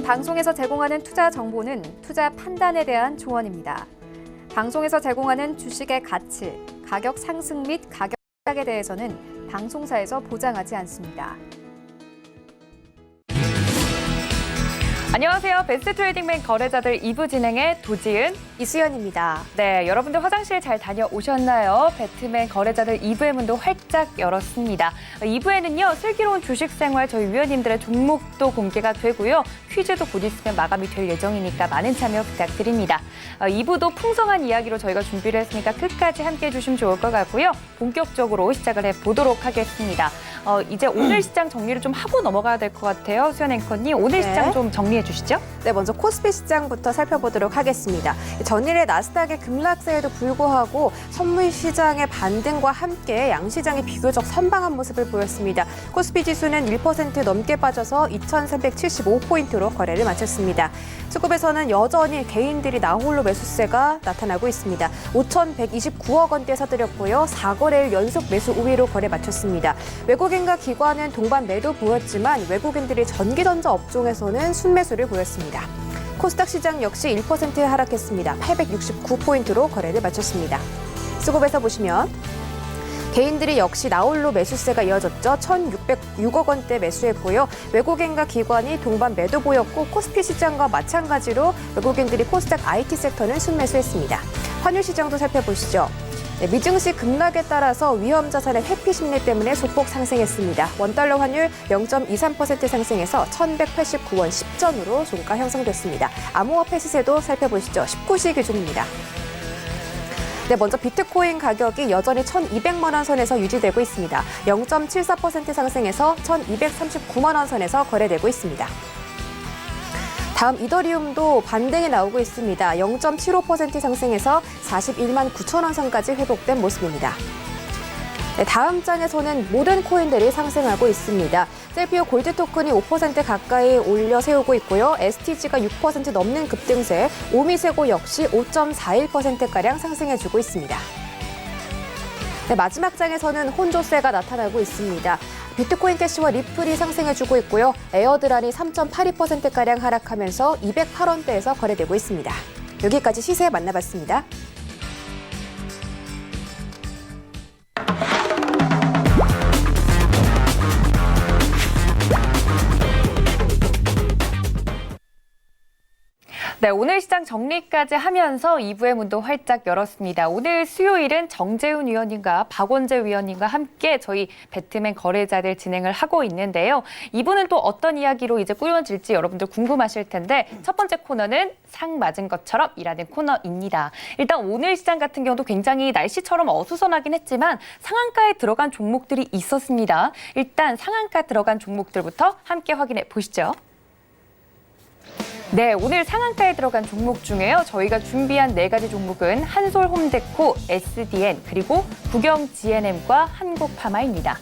방송에서 제공하는 투자 정보는 투자 판단에 대한 조언입니다. 방송에서 제공하는 주식의 가치, 가격 상승 및 가격 하락에 대해서는 방송사에서 보장하지 않습니다. 안녕하세요. 베스트 트레이딩맨 거래자들 2부 진행의 도지은, 이수연입니다. 네, 여러분들 화장실 잘 다녀오셨나요? 배트맨 거래자들 2부의 문도 활짝 열었습니다. 2부에는요, 슬기로운 주식생활 저희 위원님들의 종목도 공개가 되고요. 퀴즈도 곧 있으면 마감이 될 예정이니까 많은 참여 부탁드립니다. 2부도 풍성한 이야기로 저희가 준비를 했으니까 끝까지 함께해 주시면 좋을 것 같고요. 본격적으로 시작을 해보도록 하겠습니다. 이제 오늘 시장 정리를 좀 하고 넘어가야 될 것 같아요. 수연 앵커님, 오늘 시장 좀 정리해 주시죠. 네, 먼저 코스피 시장부터 살펴보도록 하겠습니다. 전일의 나스닥의 급락세에도 불구하고 선물 시장의 반등과 함께 양시장이 비교적 선방한 모습을 보였습니다. 코스피 지수는 1% 넘게 빠져서 2,375포인트로 거래를 마쳤습니다. 수급에서는 여전히 개인들이 나홀로 매수세가 나타나고 있습니다. 5,129억 원대 사들였고요. 4거래일 연속 매수 우위로 거래 마쳤습니다. 외국인과 기관은 동반 매도 보였지만 외국인들이 전기전자 업종에서는 순매수를 보였습니다. 코스닥 시장 역시 1% 하락했습니다. 869포인트로 거래를 마쳤습니다. 수급에서 보시면 개인들이 역시 나홀로 매수세가 이어졌죠. 1,606억 원대 매수했고요. 외국인과 기관이 동반 매도 보였고 코스피 시장과 마찬가지로 외국인들이 코스닥 IT 섹터는 순매수했습니다. 환율 시장도 살펴보시죠. 네, 미증시 급락에 따라서 위험 자산의 회피 심리 때문에 소폭 상승했습니다. 원달러 환율 0.23% 상승해서 1,189원 10전으로 종가 형성됐습니다. 암호화폐 시세도 살펴보시죠. 19시 기준입니다. 네, 먼저 비트코인 가격이 여전히 1,200만 원 선에서 유지되고 있습니다. 0.74% 상승해서 1,239만 원 선에서 거래되고 있습니다. 다음 이더리움도 반등이 나오고 있습니다. 0.75% 상승해서 41만 9천 원 선까지 회복된 모습입니다. 네, 다음 장에서는 모든 코인들이 상승하고 있습니다. 셀피오 골드 토큰이 5% 가까이 올려 세우고 있고요. STG가 6% 넘는 급등세, 오미세고 역시 5.41%가량 상승해주고 있습니다. 네, 마지막 장에서는 혼조세가 나타나고 있습니다. 비트코인 캐시와 리플이 상승해주고 있고요. 에어드란이 3.82%가량 하락하면서 208원대에서 거래되고 있습니다. 여기까지 시세 만나봤습니다. 네, 오늘 시장 정리까지 하면서 2부의 문도 활짝 열었습니다. 오늘 수요일은 정재훈 위원님과 박원재 위원님과 함께 저희 배트맨 거래자들 진행을 하고 있는데요. 2부는 또 어떤 이야기로 이제 꾸려질지 여러분들 궁금하실 텐데 첫 번째 코너는 상 맞은 것처럼 이라는 코너입니다. 일단 오늘 시장 같은 경우도 굉장히 날씨처럼 어수선하긴 했지만 상한가에 들어간 종목들이 있었습니다. 일단 상한가 들어간 종목들부터 함께 확인해 보시죠. 네, 오늘 상한가에 들어간 종목 중에요. 저희가 준비한 4가지 종목은 한솔홈데코, SDN, 그리고 국영 GNM과 한국파마입니다.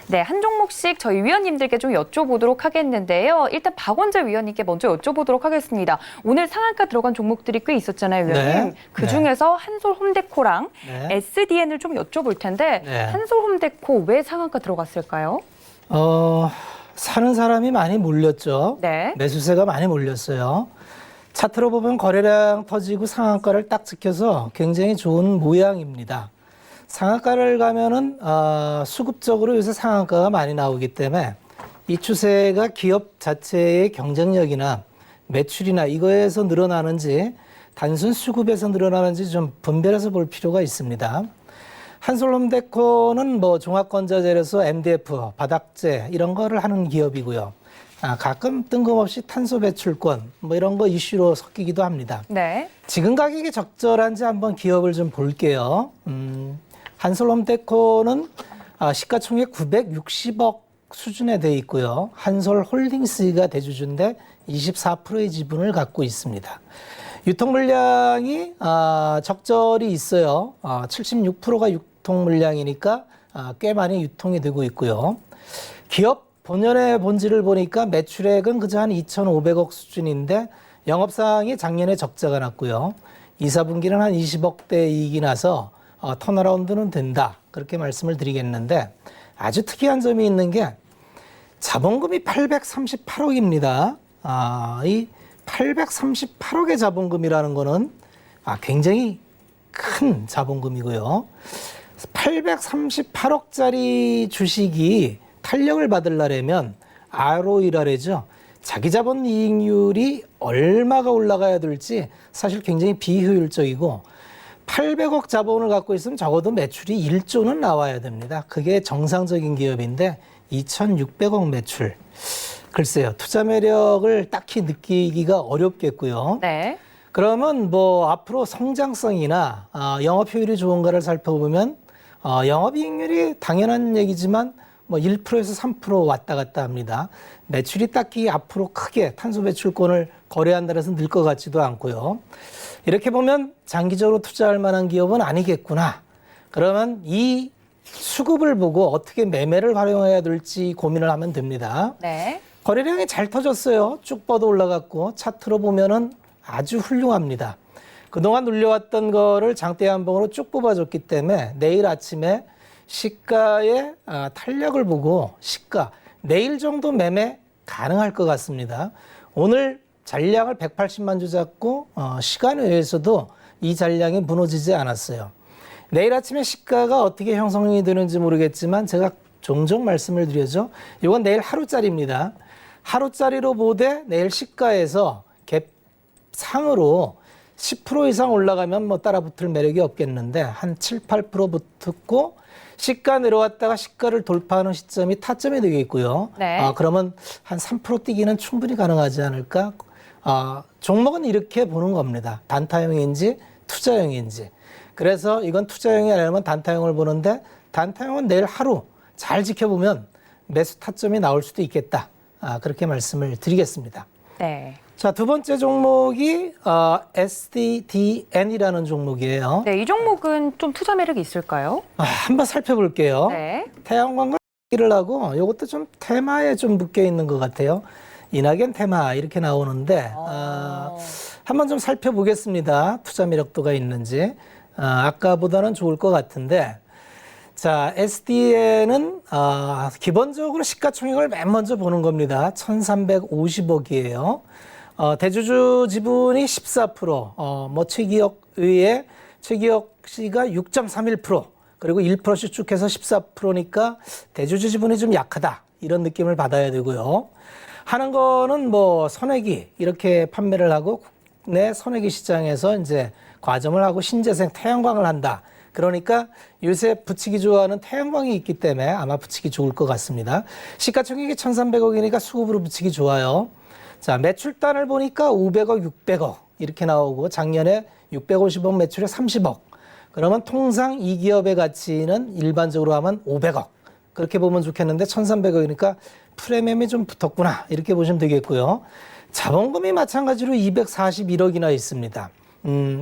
네, 한 종목씩 저희 위원님들께 좀 여쭤보도록 하겠는데요. 일단 박원재 위원님께 먼저 여쭤보도록 하겠습니다. 오늘 상한가 들어간 종목들이 꽤 있었잖아요, 위원님. 네. 그중에서 한솔홈데코랑 SDN을 좀 여쭤볼 텐데 한솔홈데코 왜 상한가 들어갔을까요? 사는 사람이 많이 몰렸죠. 네. 매수세가 많이 몰렸어요. 차트로 보면 거래량 터지고 상한가를 딱 지켜서 굉장히 좋은 모양입니다. 상한가를 가면은 수급적으로 요새 상한가가 많이 나오기 때문에 이 추세가 기업 자체의 경쟁력이나 매출이나 이거에서 늘어나는지 단순 수급에서 늘어나는지 좀 분별해서 볼 필요가 있습니다. 한솔홈데코는 뭐 종합건자재로서 MDF, 바닥재 이런 거를 하는 기업이고요. 가끔 뜬금없이 탄소 배출권 뭐 이런 거 이슈로 섞이기도 합니다. 네. 지금 가격이 적절한지 한번 기업을 좀 볼게요. 한솔홈데코는 시가총액 960억 수준에 돼 있고요. 한솔홀딩스가 대주주인데 24%의 지분을 갖고 있습니다. 유통 물량이 적절히 있어요. 76%가 유통 물량이니까 꽤 많이 유통이 되고 있고요. 기업 본연의 본질을 보니까 매출액은 그저 한 2,500억 수준인데 영업사항이 작년에 적자가 났고요. 2, 4분기는 한 20억대 이익이 나서 턴어라운드는 된다. 그렇게 말씀을 드리겠는데 아주 특이한 점이 있는 게 자본금이 838억입니다. 이 838억의 자본금이라는 거는 굉장히 큰 자본금이고요. 838억짜리 주식이 탄력을 받으려면 ROE라죠. 자기 자본 이익률이 얼마가 올라가야 될지 사실 굉장히 비효율적이고 800억 자본을 갖고 있으면 적어도 매출이 1조는 나와야 됩니다. 그게 정상적인 기업인데 2,600억 매출. 글쎄요. 투자 매력을 딱히 느끼기가 어렵겠고요. 네. 그러면 뭐 앞으로 성장성이나 영업 효율이 좋은가를 살펴보면 영업이익률이 당연한 얘기지만 뭐 1%에서 3% 왔다 갔다 합니다. 매출이 딱히 앞으로 크게 탄소 배출권을 거래한다 해서 늘 것 같지도 않고요. 이렇게 보면 장기적으로 투자할 만한 기업은 아니겠구나. 그러면 이 수급을 보고 어떻게 매매를 활용해야 될지 고민을 하면 됩니다. 네. 거래량이 잘 터졌어요. 쭉 뻗어 올라갔고 차트로 보면은 아주 훌륭합니다. 그동안 눌려왔던 거를 장대 한봉으로 쭉 뽑아줬기 때문에 내일 아침에 시가의 탄력을 보고 시가 내일 정도 매매 가능할 것 같습니다. 오늘 잔량을 180만 주 잡고 시간 외에서도 이 잔량이 무너지지 않았어요. 내일 아침에 시가가 어떻게 형성이 되는지 모르겠지만 제가 종종 말씀을 드려죠. 이건 내일 하루짜리입니다. 하루짜리로 보되 내일 시가에서 갭 상으로 10% 이상 올라가면 뭐 따라붙을 매력이 없겠는데 한 7, 8% 붙었고 시가 내려왔다가 시가를 돌파하는 시점이 타점이 되겠고요. 네. 그러면 한 3% 뛰기는 충분히 가능하지 않을까? 종목은 이렇게 보는 겁니다. 단타형인지 투자형인지. 그래서 이건 투자형이 아니면 단타형을 보는데 단타형은 내일 하루 잘 지켜보면 매수 타점이 나올 수도 있겠다. 그렇게 말씀을 드리겠습니다. 네. 자, 두 번째 종목이 SDDN이라는 종목이에요. 네, 이 종목은 좀 투자 매력이 있을까요? 한번 살펴볼게요. 네. 태양광과 를 하고 이것도 좀 테마에 좀 묶여 있는 것 같아요. 이낙연 테마 이렇게 나오는데 한번 좀 살펴보겠습니다. 투자 매력도가 있는지. 아까보다는 좋을 것 같은데 자, SDN은 기본적으로 시가총액을 맨 먼저 보는 겁니다. 1,350억이에요. 대주주 지분이 14%, 뭐 최기혁 의회 최기혁 씨가 6.31%, 그리고 1%씩 쭉 해서 14%니까 대주주 지분이 좀 약하다. 이런 느낌을 받아야 되고요. 하는 거는 뭐 선회기 이렇게 판매를 하고 국내 선회기 시장에서 이제 과점을 하고 신재생 태양광을 한다. 그러니까 요새 붙이기 좋아하는 태양광이 있기 때문에 아마 붙이기 좋을 것 같습니다. 시가총액이 1,300억이니까 수급으로 붙이기 좋아요. 자, 매출단을 보니까 500억, 600억 이렇게 나오고 작년에 650억 매출에 30억. 그러면 통상 이 기업의 가치는 일반적으로 하면 500억. 그렇게 보면 좋겠는데 1,300억이니까 프리미엄이 좀 붙었구나. 이렇게 보시면 되겠고요. 자본금이 마찬가지로 241억이나 있습니다.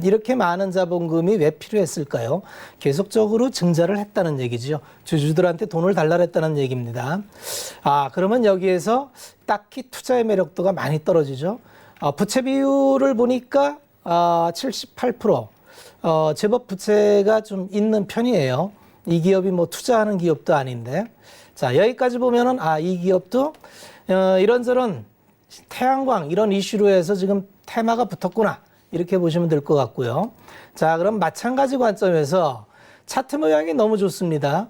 이렇게 많은 자본금이 왜 필요했을까요? 계속적으로 증자를 했다는 얘기죠. 주주들한테 돈을 달라 했다는 얘기입니다. 그러면 여기에서 딱히 투자의 매력도가 많이 떨어지죠. 부채 비율을 보니까 78%. 제법 부채가 좀 있는 편이에요. 이 기업이 뭐 투자하는 기업도 아닌데. 자, 여기까지 보면은 이 기업도 이런저런 태양광 이런 이슈로 해서 지금 테마가 붙었구나. 이렇게 보시면 될 것 같고요. 자, 그럼 마찬가지 관점에서 차트 모양이 너무 좋습니다.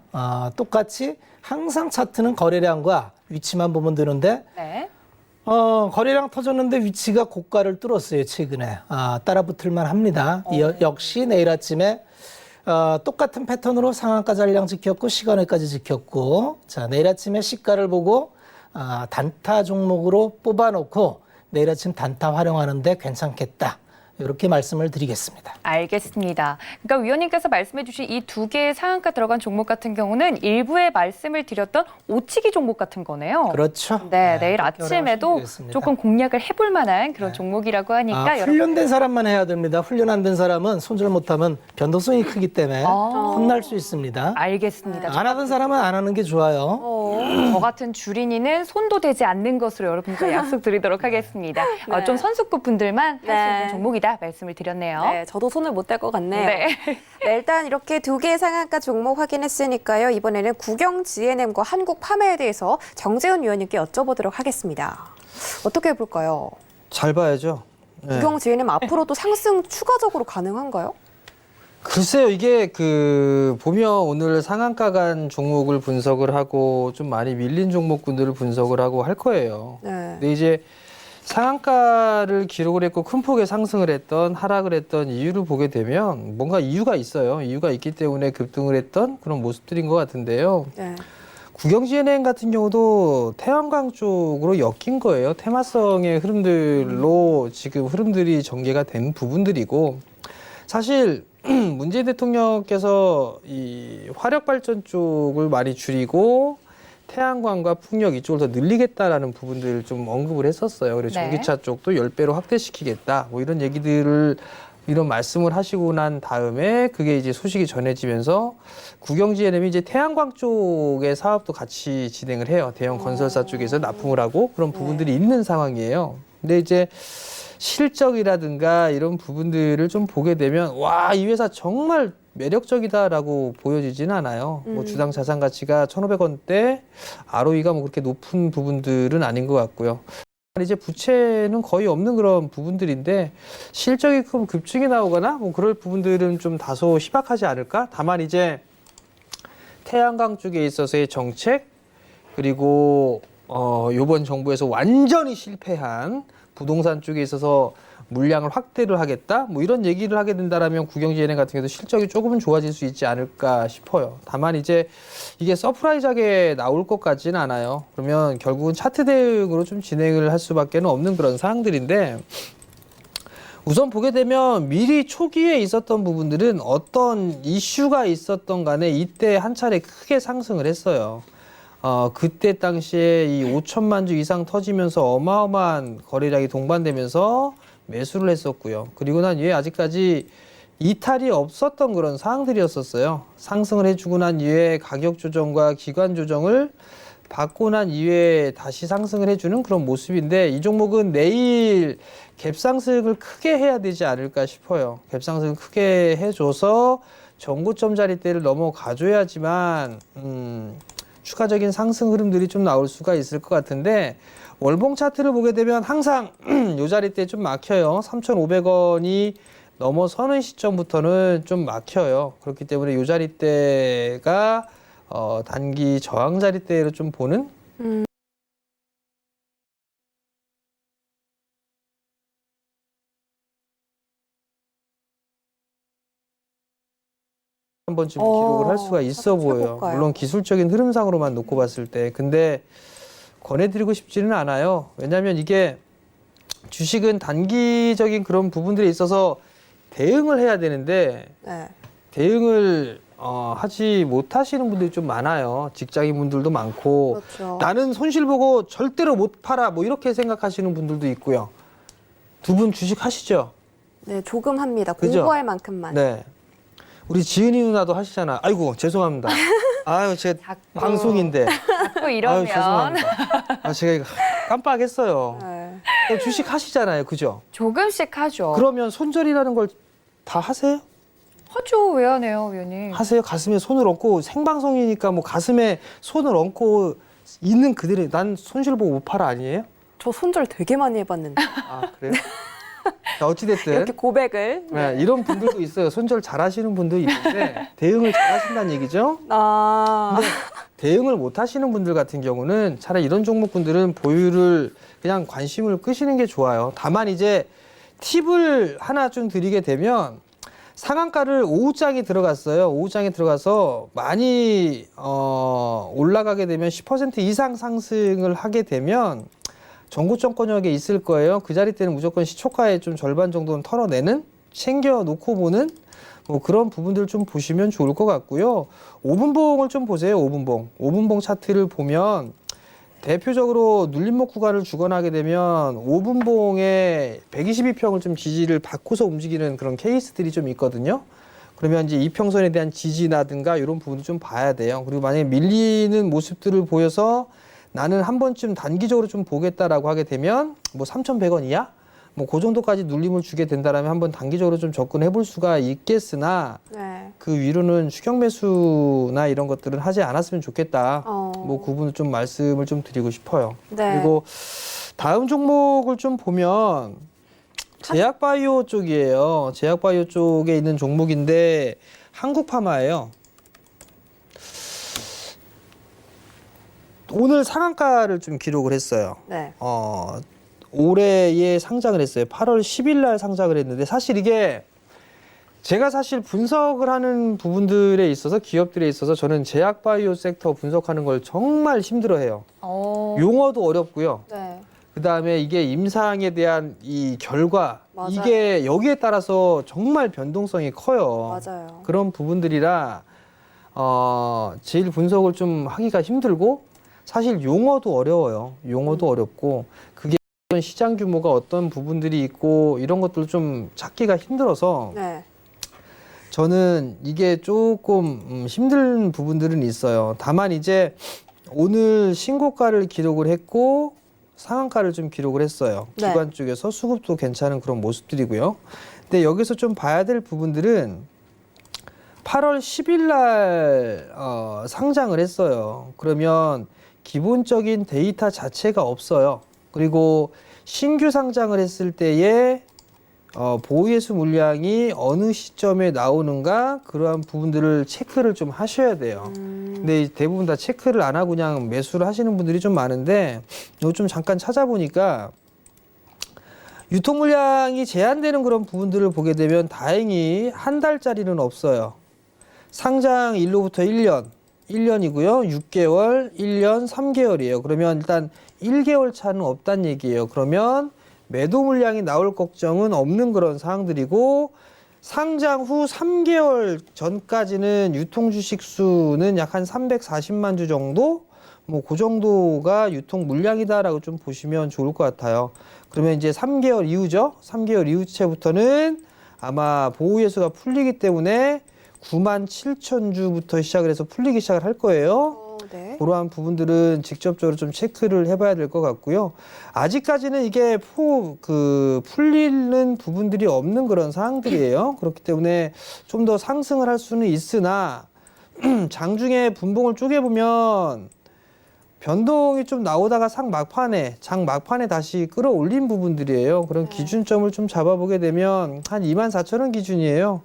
똑같이 항상 차트는 거래량과 위치만 보면 되는데 네. 거래량 터졌는데 위치가 고가를 뚫었어요, 최근에. 따라붙을만 합니다. 역시 내일 아침에 똑같은 패턴으로 상한가 잔량 지켰고 시간외까지 지켰고 자, 내일 아침에 시가를 보고 단타 종목으로 뽑아놓고 내일 아침 단타 활용하는데 괜찮겠다. 이렇게 말씀을 드리겠습니다. 알겠습니다. 그러니까 위원님께서 말씀해 주신 이 두 개의 상한가 들어간 종목 같은 경우는 일부에 말씀을 드렸던 오치기 종목 같은 거네요. 그렇죠. 네, 내일 그렇게 아침에도 활용하시면 되겠습니다. 조금 공략을 해볼 만한 그런 종목이라고 하니까 훈련된 사람만 해야 됩니다. 훈련 안 된 사람은 손절 못하면 변동성이 크기 때문에 혼날 수 있습니다. 알겠습니다. 안 하던 사람은 안 하는 게 좋아요. 저 같은 주린이는 손도 대지 않는 것으로 여러분과 약속드리도록 하겠습니다. 네. 좀 선수급 분들만 할 수 네. 있는 종목이다 말씀을 드렸네요. 네, 저도 손을 못 댈 것 같네요. 네. 네, 일단 이렇게 두 개의 상한가 종목 확인했으니까요. 이번에는 국영 GNM과 한국 파매에 대해서 정재훈 위원님께 여쭤보도록 하겠습니다. 어떻게 볼까요? 잘 봐야죠. 네. 국영 GNM 앞으로도 상승 추가적으로 가능한가요? 글쎄요, 이게 보면 오늘 상한가 간 종목을 분석을 하고 좀 많이 밀린 종목군들을 분석을 하고 할 거예요. 네. 근데 이제 상한가를 기록을 했고 큰 폭의 상승을 했던 하락을 했던 이유를 보게 되면 뭔가 이유가 있어요. 이유가 있기 때문에 급등을 했던 그런 모습들인 것 같은데요. 네. 국영지은행 같은 경우도 태양광 쪽으로 엮인 거예요. 테마성의 흐름들로 지금 흐름들이 전개가 된 부분들이고 사실 문재인 대통령께서 이 화력발전 쪽을 많이 줄이고 태양광과 풍력 이쪽을 더 늘리겠다라는 부분들을 좀 언급을 했었어요. 그래서 네. 전기차 쪽도 10배로 확대시키겠다. 뭐 이런 얘기들을 이런 말씀을 하시고 난 다음에 그게 이제 소식이 전해지면서 국영지NM이 이제 태양광 쪽의 사업도 같이 진행을 해요. 대형 건설사 쪽에서 납품을 하고 그런 부분들이 있는 상황이에요. 근데 이제 실적이라든가 이런 부분들을 좀 보게 되면 와, 이 회사 정말 매력적이다라고 보여지지는 않아요. 뭐 주당 자산 가치가 1,500원대, ROE가 뭐 그렇게 높은 부분들은 아닌 것 같고요. 이제 부채는 거의 없는 그런 부분들인데 실적이 큰 급증이 나오거나 뭐 그럴 부분들은 좀 다소 희박하지 않을까? 다만 이제 태양광 쪽에 있어서의 정책 그리고 이번 정부에서 완전히 실패한 부동산 쪽에 있어서 물량을 확대를 하겠다 뭐 이런 얘기를 하게 된다라면 국영지NM 같은 경우도 실적이 조금은 좋아질 수 있지 않을까 싶어요. 다만 이제 이게 서프라이즈하게 나올 것 같지는 않아요. 그러면 결국은 차트 대응으로 좀 진행을 할 수밖에 없는 그런 사항들인데 우선 보게 되면 미리 초기에 있었던 부분들은 어떤 이슈가 있었던 간에 이때 한 차례 크게 상승을 했어요. 그때 당시에 이 5천만 주 이상 터지면서 어마어마한 거래량이 동반되면서 매수를 했었고요. 그리고 난 이후에 아직까지 이탈이 없었던 그런 상황들이었었어요. 상승을 해주고 난 이후에 가격 조정과 기관 조정을 받고 난 이후에 다시 상승을 해주는 그런 모습인데 이 종목은 내일 갭상승을 크게 해야 되지 않을까 싶어요. 갭상승을 크게 해줘서 전고점 자리대를 넘어가줘야지만 추가적인 상승 흐름들이 좀 나올 수가 있을 것 같은데 월봉 차트를 보게 되면 항상 요 자리대 좀 막혀요. 3,500원이 넘어서는 시점부터는 좀 막혀요. 그렇기 때문에 요 자리대가 단기 저항 자리대로 좀 보는 한번 지금 기록을 할 수가 있어 차트 보여요. 쳐볼까요? 물론 기술적인 흐름상으로만 놓고 봤을 때. 근데 권해드리고 싶지는 않아요. 왜냐하면 이게 주식은 단기적인 그런 부분들에 있어서 대응을 해야 되는데 네. 대응을 하지 못하시는 분들이 좀 많아요. 직장인 분들도 많고 그렇죠. 나는 손실 보고 절대로 못 팔아 뭐 이렇게 생각하시는 분들도 있고요. 두 분 주식 하시죠? 네, 조금 합니다. 그죠? 공부할 만큼만. 네. 우리 지은이 누나도 하시잖아. 아이고 죄송합니다. 아유 제 자꾸- 방송인데. 자꾸 아유 이러면 죄송합니다. 제가 이거 깜빡했어요. 네. 또 주식 하시잖아요, 그죠? 조금씩 하죠. 그러면 손절이라는 걸 다 하세요? 하죠. 왜 안 해요, 위원님? 하세요. 가슴에 손을 얹고 생방송이니까 뭐 가슴에 손을 얹고 있는 그들이 난 손실 보고 못 팔아 아니에요? 저 손절 되게 많이 해봤는데 아 그래요? 자 어찌됐든 이렇게 고백을. 네, 이런 분들도 있어요. 손절 잘하시는 분도 있는데 대응을 잘하신다는 얘기죠. 아, 대응을 못 하시는 분들 같은 경우는 차라리 이런 종목군들은 보유를 그냥 관심을 끄시는 게 좋아요. 다만 이제 팁을 하나 좀 드리게 되면 상한가를 오후장에 들어갔어요. 오후장에 들어가서 많이 올라가게 되면 10% 이상 상승을 하게 되면 전고점권역에 있을 거예요. 그 자리 때는 무조건 시초가의 좀 절반 정도는 털어내는 챙겨 놓고 보는 뭐 그런 부분들 좀 보시면 좋을 것 같고요. 5분봉을 좀 보세요. 5분봉. 5분봉 차트를 보면 대표적으로 눌림목 구간을 주거나게 되면 5분봉에 122평을 좀 지지를 받고서 움직이는 그런 케이스들이 좀 있거든요. 그러면 이제 이평선에 대한 지지라든가 이런 부분도 좀 봐야 돼요. 그리고 만약에 밀리는 모습들을 보여서 나는 한 번쯤 단기적으로 좀 보겠다라고 하게 되면 뭐 3,100원 이하? 뭐 그 정도까지 눌림을 주게 된다라면 한번 단기적으로 좀 접근해 볼 수가 있겠으나 네. 그 위로는 추격 매수나 이런 것들은 하지 않았으면 좋겠다. 뭐 그 부분을 좀 말씀을 좀 드리고 싶어요. 네. 그리고 다음 종목을 좀 보면 제약바이오 쪽이에요. 제약바이오 쪽에 있는 종목인데 한국파마예요. 오늘 상한가를 좀 기록을 했어요. 네. 올해에 상장을 했어요. 8월 10일 날 상장을 했는데 사실 이게 제가 사실 분석을 하는 부분들에 있어서 기업들에 있어서 저는 제약바이오 섹터 분석하는 걸 정말 힘들어해요. 용어도 어렵고요. 네. 그다음에 이게 임상에 대한 이 결과 맞아요. 이게 여기에 따라서 정말 변동성이 커요. 맞아요. 그런 부분들이라 제일 분석을 좀 하기가 힘들고 사실 용어도 어려워요. 용어도 어렵고 그게 어떤 시장 규모가 어떤 부분들이 있고 이런 것들을 좀 찾기가 힘들어서 네. 저는 이게 조금 힘든 부분들은 있어요. 다만 이제 오늘 신고가를 기록을 했고 상한가를 좀 기록을 했어요. 네. 기관 쪽에서 수급도 괜찮은 그런 모습들이고요. 근데 여기서 좀 봐야 될 부분들은 8월 10일 날 상장을 했어요. 그러면 기본적인 데이터 자체가 없어요. 그리고 신규 상장을 했을 때에 보유예수 물량이 어느 시점에 나오는가 그러한 부분들을 체크를 좀 하셔야 돼요. 근데 대부분 다 체크를 안 하고 그냥 매수를 하시는 분들이 좀 많은데 이거 좀 잠깐 찾아보니까 유통 물량이 제한되는 그런 부분들을 보게 되면 다행히 한 달짜리는 없어요. 상장 일로부터 1년이고요. 6개월, 1년, 3개월이에요. 그러면 일단 1개월 차는 없다는 얘기예요. 그러면 매도 물량이 나올 걱정은 없는 그런 상황들이고 상장 후 3개월 전까지는 유통 주식 수는 약 한 340만 주 정도? 뭐 그 정도가 유통 물량이다라고 좀 보시면 좋을 것 같아요. 그러면 이제 3개월 이후죠. 3개월 이후체부터는 아마 보유예수가 풀리기 때문에 97,000주부터 시작을 해서 풀리기 시작을 할 거예요. 네. 그러한 부분들은 직접적으로 좀 체크를 해봐야 될 것 같고요. 아직까지는 이게 풀리는 부분들이 없는 그런 상황들이에요. 그렇기 때문에 좀 더 상승을 할 수는 있으나 장중에 분봉을 쪼개보면 변동이 좀 나오다가 장 막판에 다시 끌어올린 부분들이에요. 그런 기준점을 좀 잡아보게 되면 한 24,000원 기준이에요.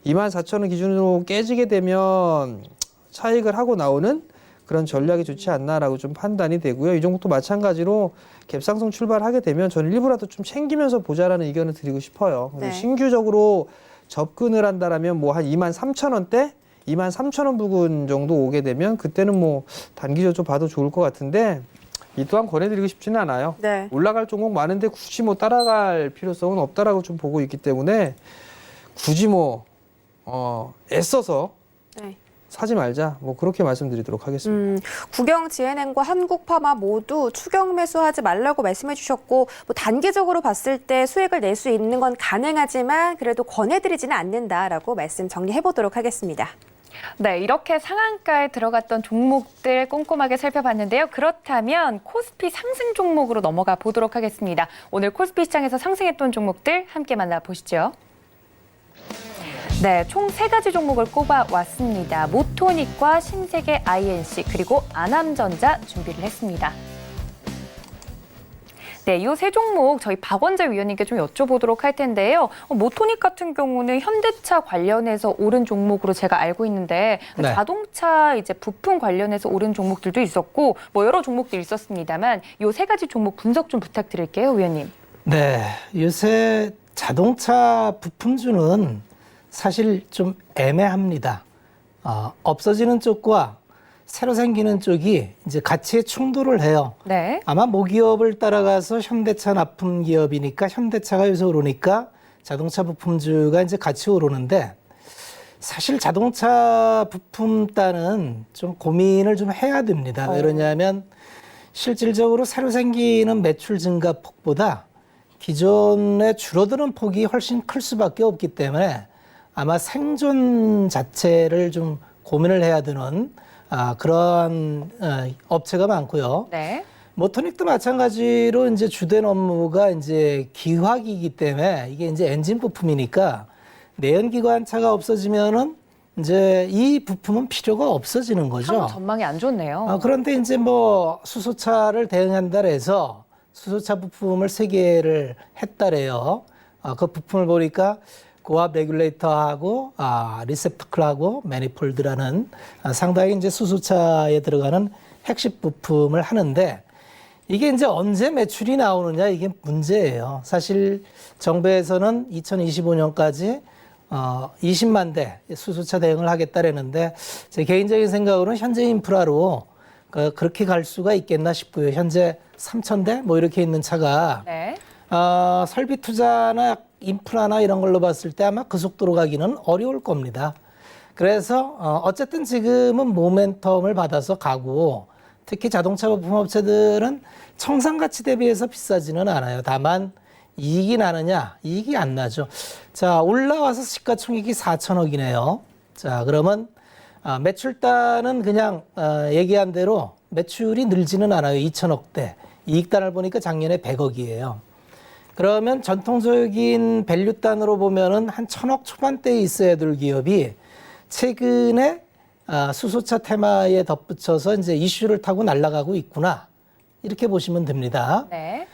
24,000원 기준으로 깨지게 되면 차익을 하고 나오는 그런 전략이 좋지 않나라고 좀 판단이 되고요. 이 종목도 마찬가지로 갭상승 출발하게 되면 저는 일부라도 좀 챙기면서 보자라는 의견을 드리고 싶어요. 네. 신규적으로 접근을 한다라면 뭐 한 23,000원대, 23,000원 부근 정도 오게 되면 그때는 뭐 단기적으로 좀 봐도 좋을 것 같은데 이 또한 권해드리고 싶지는 않아요. 네. 올라갈 종목 많은데 굳이 뭐 따라갈 필요성은 없다라고 좀 보고 있기 때문에 굳이 뭐 애써서 네. 사지 말자. 뭐 그렇게 말씀드리도록 하겠습니다. 국영 GNM과 한국파마 모두 추격 매수하지 말라고 말씀해 주셨고 뭐 단기적으로 봤을 때 수익을 낼 수 있는 건 가능하지만 그래도 권해드리지는 않는다라고 말씀 정리해 보도록 하겠습니다. 네, 이렇게 상한가에 들어갔던 종목들 꼼꼼하게 살펴봤는데요. 그렇다면 코스피 상승 종목으로 넘어가 보도록 하겠습니다. 오늘 코스피 시장에서 상승했던 종목들 함께 만나보시죠. 네, 총 3가지 종목을 꼽아왔습니다. 모토닉과 신세계 INC 그리고 아남전자 준비를 했습니다. 네, 이 세 종목 저희 박원재 위원님께 좀 여쭤보도록 할 텐데요. 모토닉 같은 경우는 현대차 관련해서 오른 종목으로 제가 알고 있는데 네. 자동차 이제 부품 관련해서 오른 종목들도 있었고 뭐 여러 종목들이 있었습니다만 이 3가지 종목 분석 좀 부탁드릴게요, 위원님. 네, 요새 자동차 부품주는 사실 좀 애매합니다. 없어지는 쪽과 새로 생기는 쪽이 이제 가치에 충돌을 해요. 네. 아마 모기업을 따라가서 현대차 납품 기업이니까 현대차가 요새 오르니까 자동차 부품주가 이제 같이 오르는데 사실 자동차 부품 따는 좀 고민을 좀 해야 됩니다. 왜 그러냐면 실질적으로 새로 생기는 매출 증가 폭보다 기존에 줄어드는 폭이 훨씬 클 수밖에 없기 때문에 아마 생존 자체를 좀 고민을 해야 되는 그런 업체가 많고요. 네. 모토닉도 마찬가지로 이제 주된 업무가 이제 기화기이기 때문에 이게 이제 엔진 부품이니까 내연기관차가 없어지면은 이제 이 부품은 필요가 없어지는 거죠. 향후 전망이 안 좋네요. 그런데 이제 뭐 수소차를 대응한다 해서 수소차 부품을 3개를 했다래요. 그 부품을 보니까 고압 레귤레이터하고 리셉터클하고 매니폴드라는 상당히 이제 수소차에 들어가는 핵심 부품을 하는데 이게 이제 언제 매출이 나오느냐 이게 문제예요. 사실 정부에서는 2025년까지 20만 대 수소차 대응을 하겠다라는데 제 개인적인 생각으로는 현재 인프라로 그렇게 갈 수가 있겠나 싶고요. 현재 3,000대 뭐 이렇게 있는 차가 네. 설비 투자나 인프라나 이런 걸로 봤을 때 아마 그 속도로 가기는 어려울 겁니다. 그래서 어쨌든 지금은 모멘텀을 받아서 가고 특히 자동차 부품 업체들은 청산 가치 대비해서 비싸지는 않아요. 다만 이익이 나느냐? 이익이 안 나죠. 자, 올라와서 시가총액이 4천억이네요. 자, 그러면 매출단은 그냥 얘기한 대로 매출이 늘지는 않아요. 2천억대. 이익단을 보니까 작년에 100억이에요. 그러면 전통적인 밸류단으로 보면은 한 1,000억 초반대에 있어야 될 기업이 최근에 수소차 테마에 덧붙여서 이제 이슈를 타고 날아가고 있구나. 이렇게 보시면 됩니다. 네.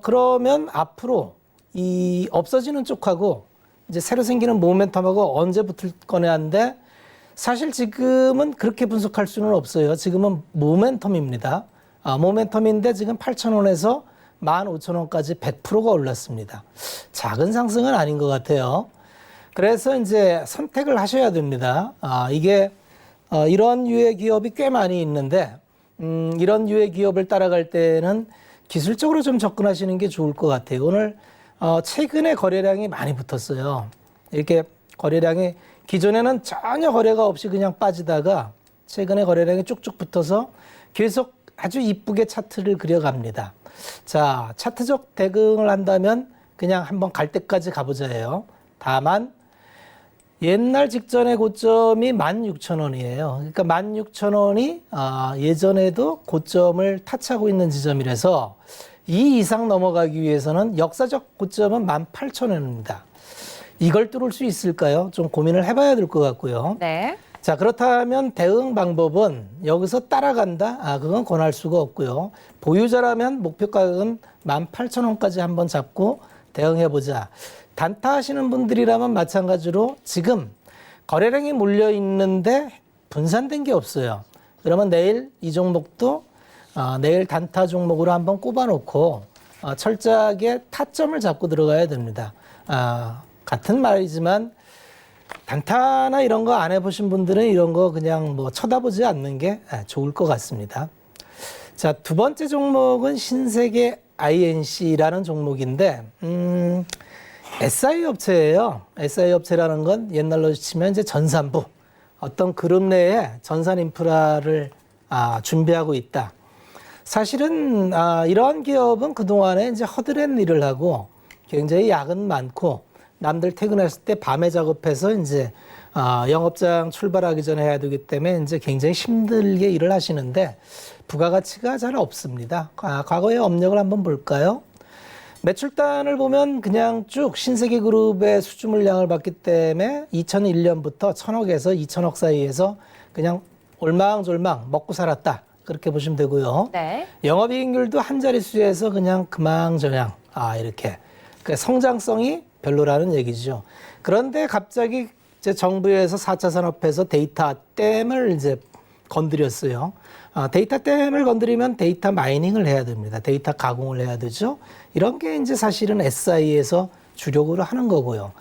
그러면 앞으로 이 없어지는 쪽하고 이제 새로 생기는 모멘텀하고 언제 붙을 거냐 하는데 사실 지금은 그렇게 분석할 수는 없어요. 지금은 모멘텀입니다. 모멘텀인데 지금 8,000원에서 15,000원까지 100%가 올랐습니다. 작은 상승은 아닌 것 같아요. 그래서 이제 선택을 하셔야 됩니다. 이게 이런 유의 기업이 꽤 많이 있는데 이런 유의 기업을 따라갈 때는 기술적으로 좀 접근하시는 게 좋을 것 같아요. 오늘 최근에 거래량이 많이 붙었어요. 이렇게 거래량이 기존에는 전혀 거래가 없이 그냥 빠지다가 최근에 거래량이 쭉쭉 붙어서 계속 아주 이쁘게 차트를 그려갑니다. 자, 차트적 대응을 한다면 그냥 한번 갈 때까지 가보자 해요. 다만 옛날 직전의 고점이 16,000원이에요. 그러니까 16,000원이 예전에도 고점을 타치하고 있는 지점이라서 이 이상 넘어가기 위해서는 역사적 고점은 18,000원입니다. 이걸 뚫을 수 있을까요? 좀 고민을 해봐야 될 것 같고요. 네. 자, 그렇다면 대응 방법은 여기서 따라간다? 그건 권할 수가 없고요. 보유자라면 목표 가격은 18,000원까지 한번 잡고 대응해보자. 단타 하시는 분들이라면 마찬가지로 지금 거래량이 몰려 있는데 분산된 게 없어요. 그러면 내일 이 종목도 내일 단타 종목으로 한번 꼽아놓고 철저하게 타점을 잡고 들어가야 됩니다. 같은 말이지만 단타나 이런 거 안 해보신 분들은 이런 거 그냥 뭐 쳐다보지 않는 게 좋을 것 같습니다. 자, 두 번째 종목은 신세계 INC라는 종목인데, SI 업체예요. SI 업체라는 건 옛날로 치면 이제 전산부, 어떤 그룹 내에 전산 인프라를 준비하고 있다. 사실은 이러한 기업은 그동안에 이제 허드렛 일을 하고 굉장히 야근 많고 남들 퇴근했을 때 밤에 작업해서 이제 영업장 출발하기 전에 해야 되기 때문에 이제 굉장히 힘들게 일을 하시는데 부가가치가 잘 없습니다. 과거의 업력을 한번 볼까요? 매출단을 보면 그냥 쭉 신세계그룹의 수주 물량을 봤기 때문에 2001년부터 1,000억에서 2,000억 사이에서 그냥 올망졸망 먹고 살았다. 그렇게 보시면 되고요. 네. 영업이익률도 한 자릿수에서 그냥 그망저냥 이렇게 성장성이 별로라는 얘기죠. 그런데 갑자기 이제 정부에서 4차 산업에서 데이터 댐을 이제 건드렸어요. 데이터 댐을 건드리면 데이터 마이닝을 해야 됩니다. 데이터 가공을 해야 되죠. 이런 게 이제 사실은 SI에서 주력으로 하는 거고요.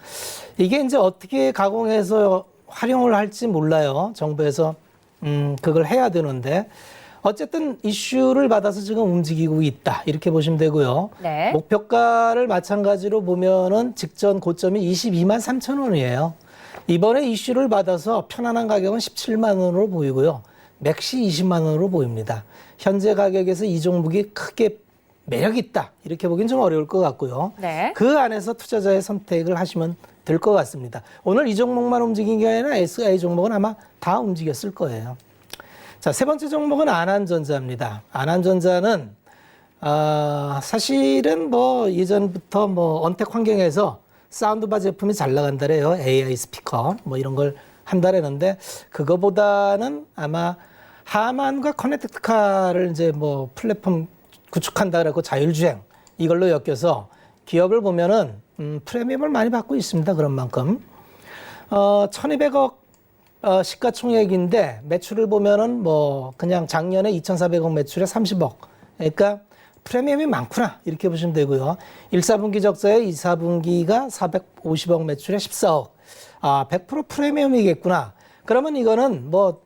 이게 이제 어떻게 가공해서 활용을 할지 몰라요. 정부에서 그걸 해야 되는데 어쨌든 이슈를 받아서 지금 움직이고 있다. 이렇게 보시면 되고요. 네. 목표가를 마찬가지로 보면은 직전 고점이 22만 3천 원이에요. 이번에 이슈를 받아서 편안한 가격은 17만 원으로 보이고요. 맥시 20만 원으로 보입니다. 현재 가격에서 이 종목이 크게 매력 있다. 이렇게 보기는 좀 어려울 것 같고요. 네. 그 안에서 투자자의 선택을 하시면 될 것 같습니다. 오늘 이 종목만 움직인 게 아니라 SI 종목은 아마 다 움직였을 거예요. 자, 세 번째 종목은 안한전자입니다. 안한전자는 사실은 뭐 예전부터 뭐 언택 환경에서 사운드바 제품이 잘 나간다래요. AI 스피커 뭐 이런 걸 한다라는데 그거보다는 아마 하만과 커넥트카를 이제 뭐 플랫폼 구축한다라고 자율주행 이걸로 엮여서 기업을 보면은 프리미엄을 많이 받고 있습니다. 그런 만큼 1,200억 시가총액인데 매출을 보면은 뭐 그냥 작년에 2,400억 매출에 30억. 그러니까 프리미엄이 많구나 이렇게 보시면 되고요. 1사분기 적자에 2사분기가 450억 매출에 14억. 100% 프리미엄이겠구나. 그러면 이거는 뭐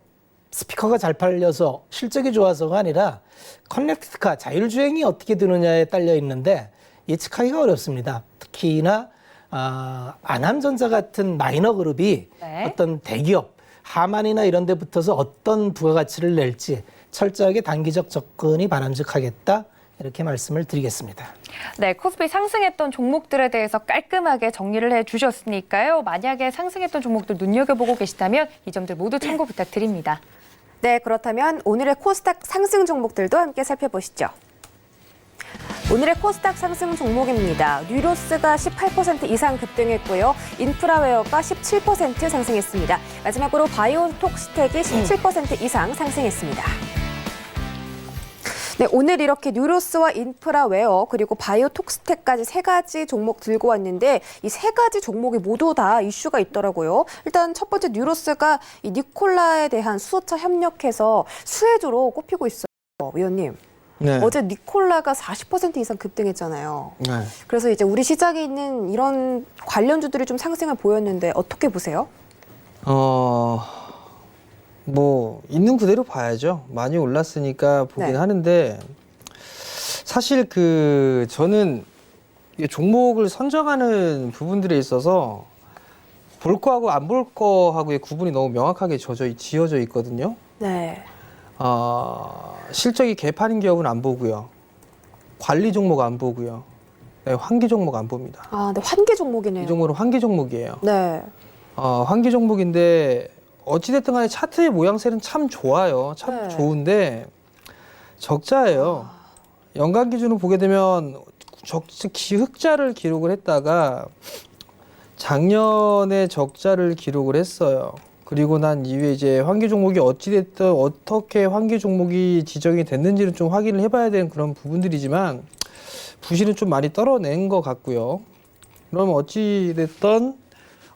스피커가 잘 팔려서 실적이 좋아서가 아니라 커넥트카 자율주행이 어떻게 되느냐에 딸려 있는데 예측하기가 어렵습니다. 특히나 안함전자 같은 마이너 그룹이 네. 어떤 대기업 하만이나 이런 데 붙어서 어떤 부가가치를 낼지 철저하게 단기적 접근이 바람직하겠다. 이렇게 말씀을 드리겠습니다. 네, 코스피 상승했던 종목들에 대해서 깔끔하게 정리를 해주셨으니까요. 만약에 상승했던 종목들 눈여겨보고 계시다면 이 점들 모두 참고 부탁드립니다. 네, 그렇다면 오늘의 코스닥 상승 종목들도 함께 살펴보시죠. 오늘의 코스닥 상승 종목입니다. 뉴로스가 18% 이상 급등했고요. 인프라웨어가 17% 상승했습니다. 마지막으로 바이오톡스텍이 17% 이상 상승했습니다. 네, 오늘 이렇게 뉴로스와 인프라웨어 그리고 바이오톡스텍까지 세 가지 종목 들고 왔는데 이 세 가지 종목이 모두 다 이슈가 있더라고요. 일단 첫 번째 뉴로스가 이 니콜라에 대한 수소차 협력해서 수혜주로 꼽히고 있어요. 위원님. 네. 어제 니콜라가 40% 이상 급등했잖아요. 네. 그래서 이제 우리 시장에 있는 이런 관련주들이 좀 상승을 보였는데 어떻게 보세요? 뭐 있는 그대로 봐야죠. 많이 올랐으니까 보긴 네. 하는데 사실 저는 이 종목을 선정하는 부분들에 있어서 볼 거하고 안 볼 거하고의 구분이 너무 명확하게 지어져 있거든요. 네. 실적이 개판인 기업은 안 보고요. 관리 종목 안 보고요. 네, 환기 종목 안 봅니다. 근데 환기 종목이네요. 이 종목은 환기 종목이에요. 네. 환기 종목인데 어찌됐든 간에 차트의 모양새는 참 좋아요. 참 네. 좋은데 적자예요. 연간 기준으로 보게 되면 흑자를 기록을 했다가 작년에 적자를 기록을 했어요. 그리고 난 이후에 이제 환기 종목이 어찌됐든 어떻게 환기 종목이 지정이 됐는지를 좀 확인을 해봐야 되는 그런 부분들이지만 부실은 좀 많이 떨어낸 것 같고요. 그럼 어찌됐든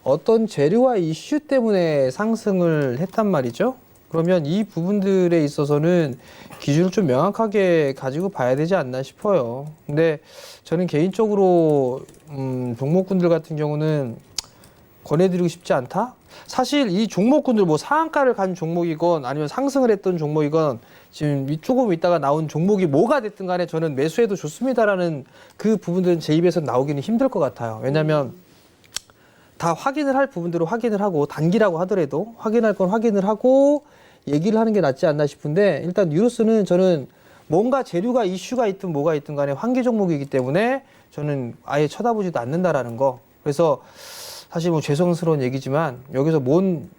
어떤 재료와 이슈 때문에 상승을 했단 말이죠. 그러면 이 부분들에 있어서는 기준을 좀 명확하게 가지고 봐야 되지 않나 싶어요. 근데 저는 개인적으로 종목군들 같은 경우는 권해드리고 싶지 않다? 사실 이 종목군들 뭐 상한가를 간 종목이건 아니면 상승을 했던 종목이건 지금 조금 있다가 나온 종목이 뭐가 됐든 간에 저는 매수해도 좋습니다라는 그 부분들은 제 입에서 나오기는 힘들 것 같아요. 왜냐하면 다 확인을 할 부분들을 확인을 하고 단기라고 하더라도 확인할 건 확인을 하고 얘기를 하는 게 낫지 않나 싶은데 일단 뉴로스는 저는 뭔가 재료가 이슈가 있든 뭐가 있든 간에 환기 종목이기 때문에 저는 아예 쳐다보지도 않는다라는 거. 그래서 사실 뭐 죄송스러운 얘기지만 여기서 뭔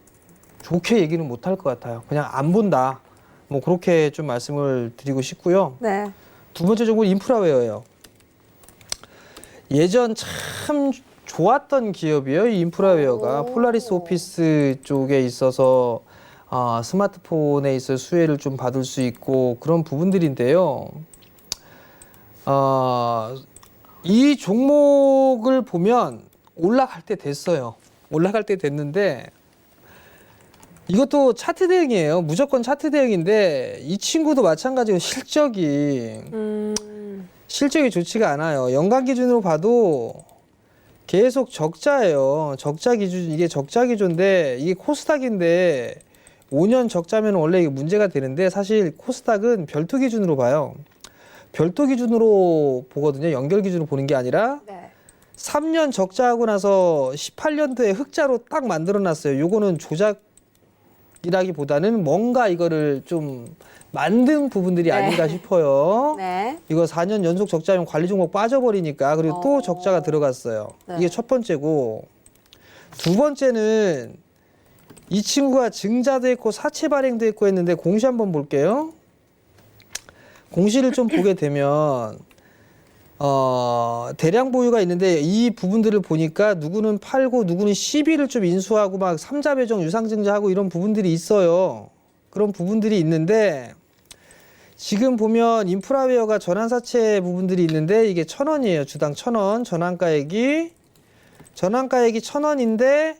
좋게 얘기는 못할 것 같아요. 그냥 안 본다. 뭐 그렇게 좀 말씀을 드리고 싶고요. 네. 두 번째 종목은 인프라웨어예요. 예전 참 좋았던 기업이에요. 이 인프라웨어가 폴라리스 오피스 쪽에 있어서 스마트폰에 있어 수혜를 좀 받을 수 있고 그런 부분들인데요. 이 종목을 보면 올라갈 때 됐어요. 올라갈 때 됐는데 이것도 차트 대응이에요. 무조건 차트 대응인데 이 친구도 마찬가지로 실적이 좋지가 않아요. 연간 기준으로 봐도 계속 적자예요. 적자 기준, 이게 적자 기준인데 이게 코스닥인데 5년 적자면 원래 이게 문제가 되는데 사실 코스닥은 별도 기준으로 봐요. 별도 기준으로 보거든요. 연결 기준으로 보는 게 아니라 네. 3년 적자하고 나서 18년도에 흑자로 딱 만들어 놨어요. 요거는 조작이라기보다는 뭔가 이거를 좀 만든 부분들이 네. 아닌가 싶어요. 네. 이거 4년 연속 적자면 관리 종목 빠져버리니까 그리고 또 적자가 들어갔어요. 네. 이게 첫 번째고 두 번째는 이 친구가 증자도 했고 사채 발행도 했고 했는데 공시 한번 볼게요. 공시를 좀 보게 되면 대량 보유가 있는데 이 부분들을 보니까 누구는 팔고 누구는 시비를 좀 인수하고 막 삼자 배정 유상증자하고 이런 부분들이 있어요. 그런 부분들이 있는데 지금 보면 인프라웨어가 전환사채 부분들이 있는데 이게 1,000원이에요. 주당 1,000원. 전환가액이 1,000원인데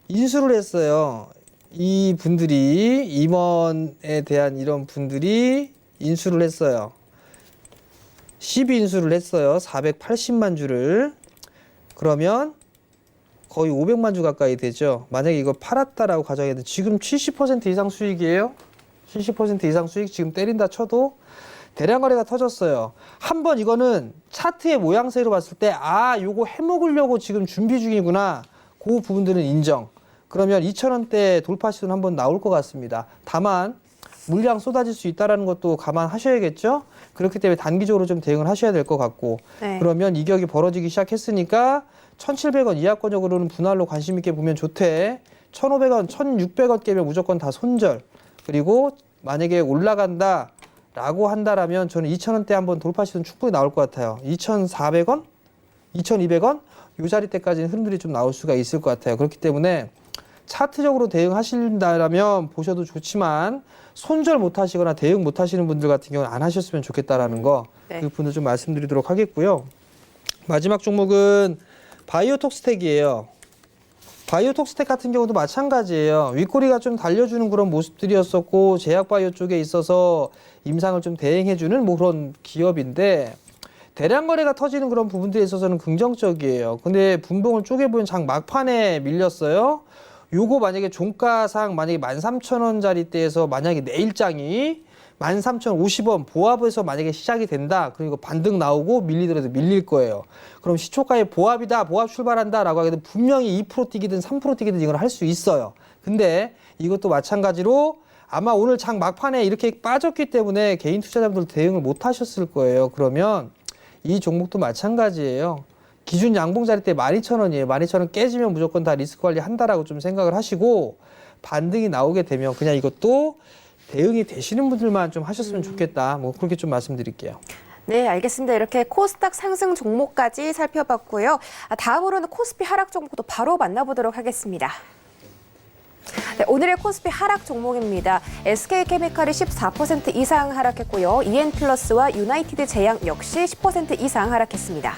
인수를 했어요. 이 분들이 임원에 대한 이런 분들이 인수를 했어요. 시비 인수를 했어요. 480만 주를. 그러면 거의 500만 주 가까이 되죠. 만약에 이거 팔았다라고 가정해도 지금 70% 이상 수익이에요. 70% 이상 수익 지금 때린다 쳐도 대량 거래가 터졌어요. 한번 이거는 차트의 모양새로 봤을 때 요거 해먹으려고 지금 준비 중이구나. 그 부분들은 인정. 그러면 2,000원대 돌파 시도는 한번 나올 것 같습니다. 다만 물량 쏟아질 수 있다는 것도 감안하셔야겠죠. 그렇기 때문에 단기적으로 좀 대응을 하셔야 될 것 같고 네. 그러면 이격이 벌어지기 시작했으니까 1,700원 이하권적으로는 분할로 관심 있게 보면 좋대. 1,500원, 1,600원 깨면 무조건 다 손절. 그리고 만약에 올라간다라고 한다라면 저는 2,000원대 한번 돌파 시도는 충분히 나올 것 같아요. 2,400원, 2,200원 이 자리 때까지는 흐름들이 좀 나올 수가 있을 것 같아요. 그렇기 때문에 차트적으로 대응하신다면 보셔도 좋지만 손절 못 하시거나 대응 못 하시는 분들 같은 경우는 안 하셨으면 좋겠다라는 거 네. 그 부분을 좀 말씀드리도록 하겠고요. 마지막 종목은 바이오톡스텍이에요. 바이오톡스텍 같은 경우도 마찬가지예요. 윗꼬리가 좀 달려주는 그런 모습들이었었고 제약바이오 쪽에 있어서 임상을 좀 대행해주는 뭐 그런 기업인데 대량 거래가 터지는 그런 부분들에 있어서는 긍정적이에요. 근데 분봉을 쪼개보면 장 막판에 밀렸어요. 요거 만약에 종가상 만약에 13,000원짜리대에서 만약에 내일장이 13,050원 보합에서 만약에 시작이 된다. 그리고 반등 나오고 밀리더라도 밀릴 거예요. 그럼 시초가의 보합이다. 보합 출발한다라고 하게 되면 분명히 2% 뛰기든 3% 뛰기든 이걸 할 수 있어요. 근데 이것도 마찬가지로 아마 오늘 장 막판에 이렇게 빠졌기 때문에 개인 투자자분들 대응을 못 하셨을 거예요. 그러면 이 종목도 마찬가지예요. 기준 양봉자리 때 12,000원이에요. 12,000원 깨지면 무조건 다 리스크 관리 한다라고 좀 생각을 하시고 반등이 나오게 되면 그냥 이것도 대응이 되시는 분들만 좀 하셨으면 좋겠다. 뭐 그렇게 좀 말씀드릴게요. 네, 알겠습니다. 이렇게 코스닥 상승 종목까지 살펴봤고요. 다음으로는 코스피 하락 종목도 바로 만나보도록 하겠습니다. 네, 오늘의 코스피 하락 종목입니다. SK케미칼이 14% 이상 하락했고요. EN플러스와 유나이티드 제약 역시 10% 이상 하락했습니다.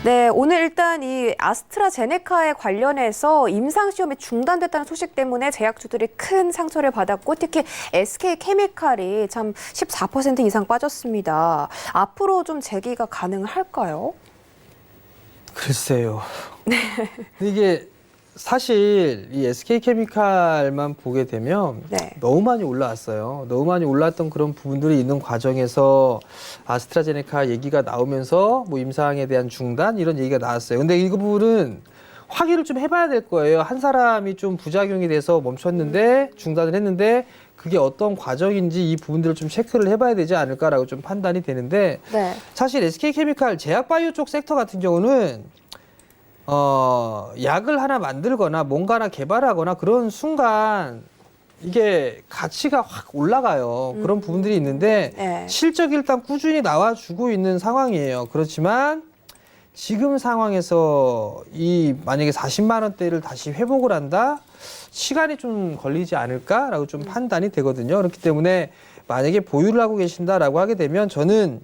네, 오늘 일단 이 아스트라제네카에 관련해서 임상시험이 중단됐다는 소식 때문에 제약주들이 큰 상처를 받았고 특히 SK케미칼이 참 14% 이상 빠졌습니다. 앞으로 좀 재기가 가능할까요? 글쎄요. 이게 사실 이 SK케미칼만 보게 되면 네. 너무 많이 올라왔어요. 너무 많이 올랐던 그런 부분들이 있는 과정에서 아스트라제네카 얘기가 나오면서 뭐 임상에 대한 중단 이런 얘기가 나왔어요. 근데 이 부분은 확인을 좀 해봐야 될 거예요. 한 사람이 좀 부작용이 돼서 멈췄는데 중단을 했는데 그게 어떤 과정인지 이 부분들을 좀 체크를 해봐야 되지 않을까라고 좀 판단이 되는데 네. 사실 SK케미칼 제약바이오 쪽 섹터 같은 경우는 약을 하나 만들거나 뭔가 하나 개발하거나 그런 순간 이게 가치가 확 올라가요. 그런 부분들이 있는데 네. 실적이 일단 꾸준히 나와주고 있는 상황이에요. 그렇지만 지금 상황에서 이 만약에 40만 원대를 다시 회복을 한다? 시간이 좀 걸리지 않을까라고 좀 판단이 되거든요. 그렇기 때문에 만약에 보유를 하고 계신다라고 하게 되면 저는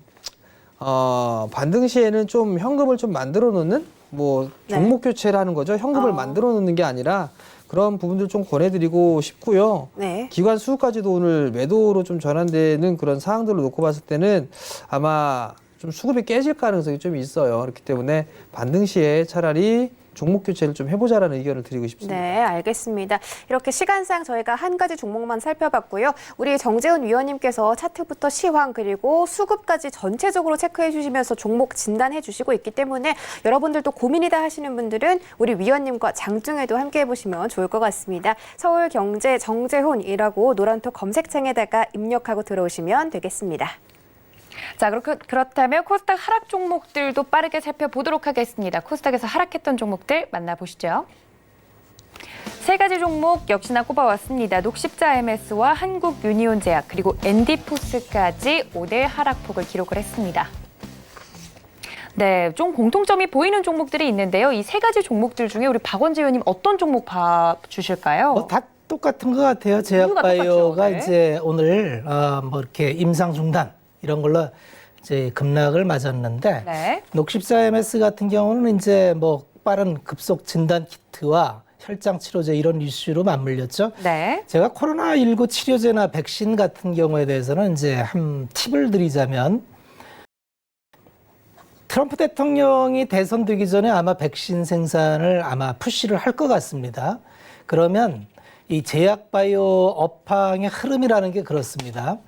반등 시에는 좀 현금을 좀 만들어 놓는 뭐 종목 교체를 하는 거죠. 현금을 만들어 놓는 게 아니라 그런 부분들 좀 권해드리고 싶고요. 네. 기관 수급까지도 오늘 매도로 좀 전환되는 그런 상황들을 놓고 봤을 때는 아마 좀 수급이 깨질 가능성이 좀 있어요. 그렇기 때문에 반등 시에 차라리 종목 교체를 좀 해보자라는 의견을 드리고 싶습니다. 네, 알겠습니다. 이렇게 시간상 저희가 한 가지 종목만 살펴봤고요. 우리 정재훈 위원님께서 차트부터 시황 그리고 수급까지 전체적으로 체크해 주시면서 종목 진단해 주시고 있기 때문에 여러분들도 고민이다 하시는 분들은 우리 위원님과 장중에도 함께 해보시면 좋을 것 같습니다. 서울경제 정재훈이라고 노란톡 검색창에다가 입력하고 들어오시면 되겠습니다. 자, 그렇다면 코스닥 하락 종목들도 빠르게 살펴보도록 하겠습니다. 코스닥에서 하락했던 종목들 만나보시죠. 세 가지 종목 역시나 꼽아왔습니다. 녹십자 MS와 한국유니온제약 그리고 엔디포스까지 오늘 하락폭을 기록을 했습니다. 네, 좀 공통점이 보이는 종목들이 있는데요. 이 세 가지 종목들 중에 우리 박원재 의원님 어떤 종목 봐주실까요? 다 똑같은 것 같아요. 이유가 제약바이오가 똑같죠, 네. 이제 오늘 뭐 이렇게 임상 중단 이런 걸로 이제 급락을 맞았는데 네. 녹십자 MS 같은 경우는 이제 뭐 빠른 급속 진단 키트와 혈장 치료제 이런 이슈로 맞물렸죠. 네. 제가 코로나19 치료제나 백신 같은 경우에 대해서는 이제 한 팁을 드리자면 트럼프 대통령이 대선되기 전에 아마 백신 생산을 아마 푸시를 할 것 같습니다. 그러면 이 제약바이오 업황의 흐름이라는 게 그렇습니다.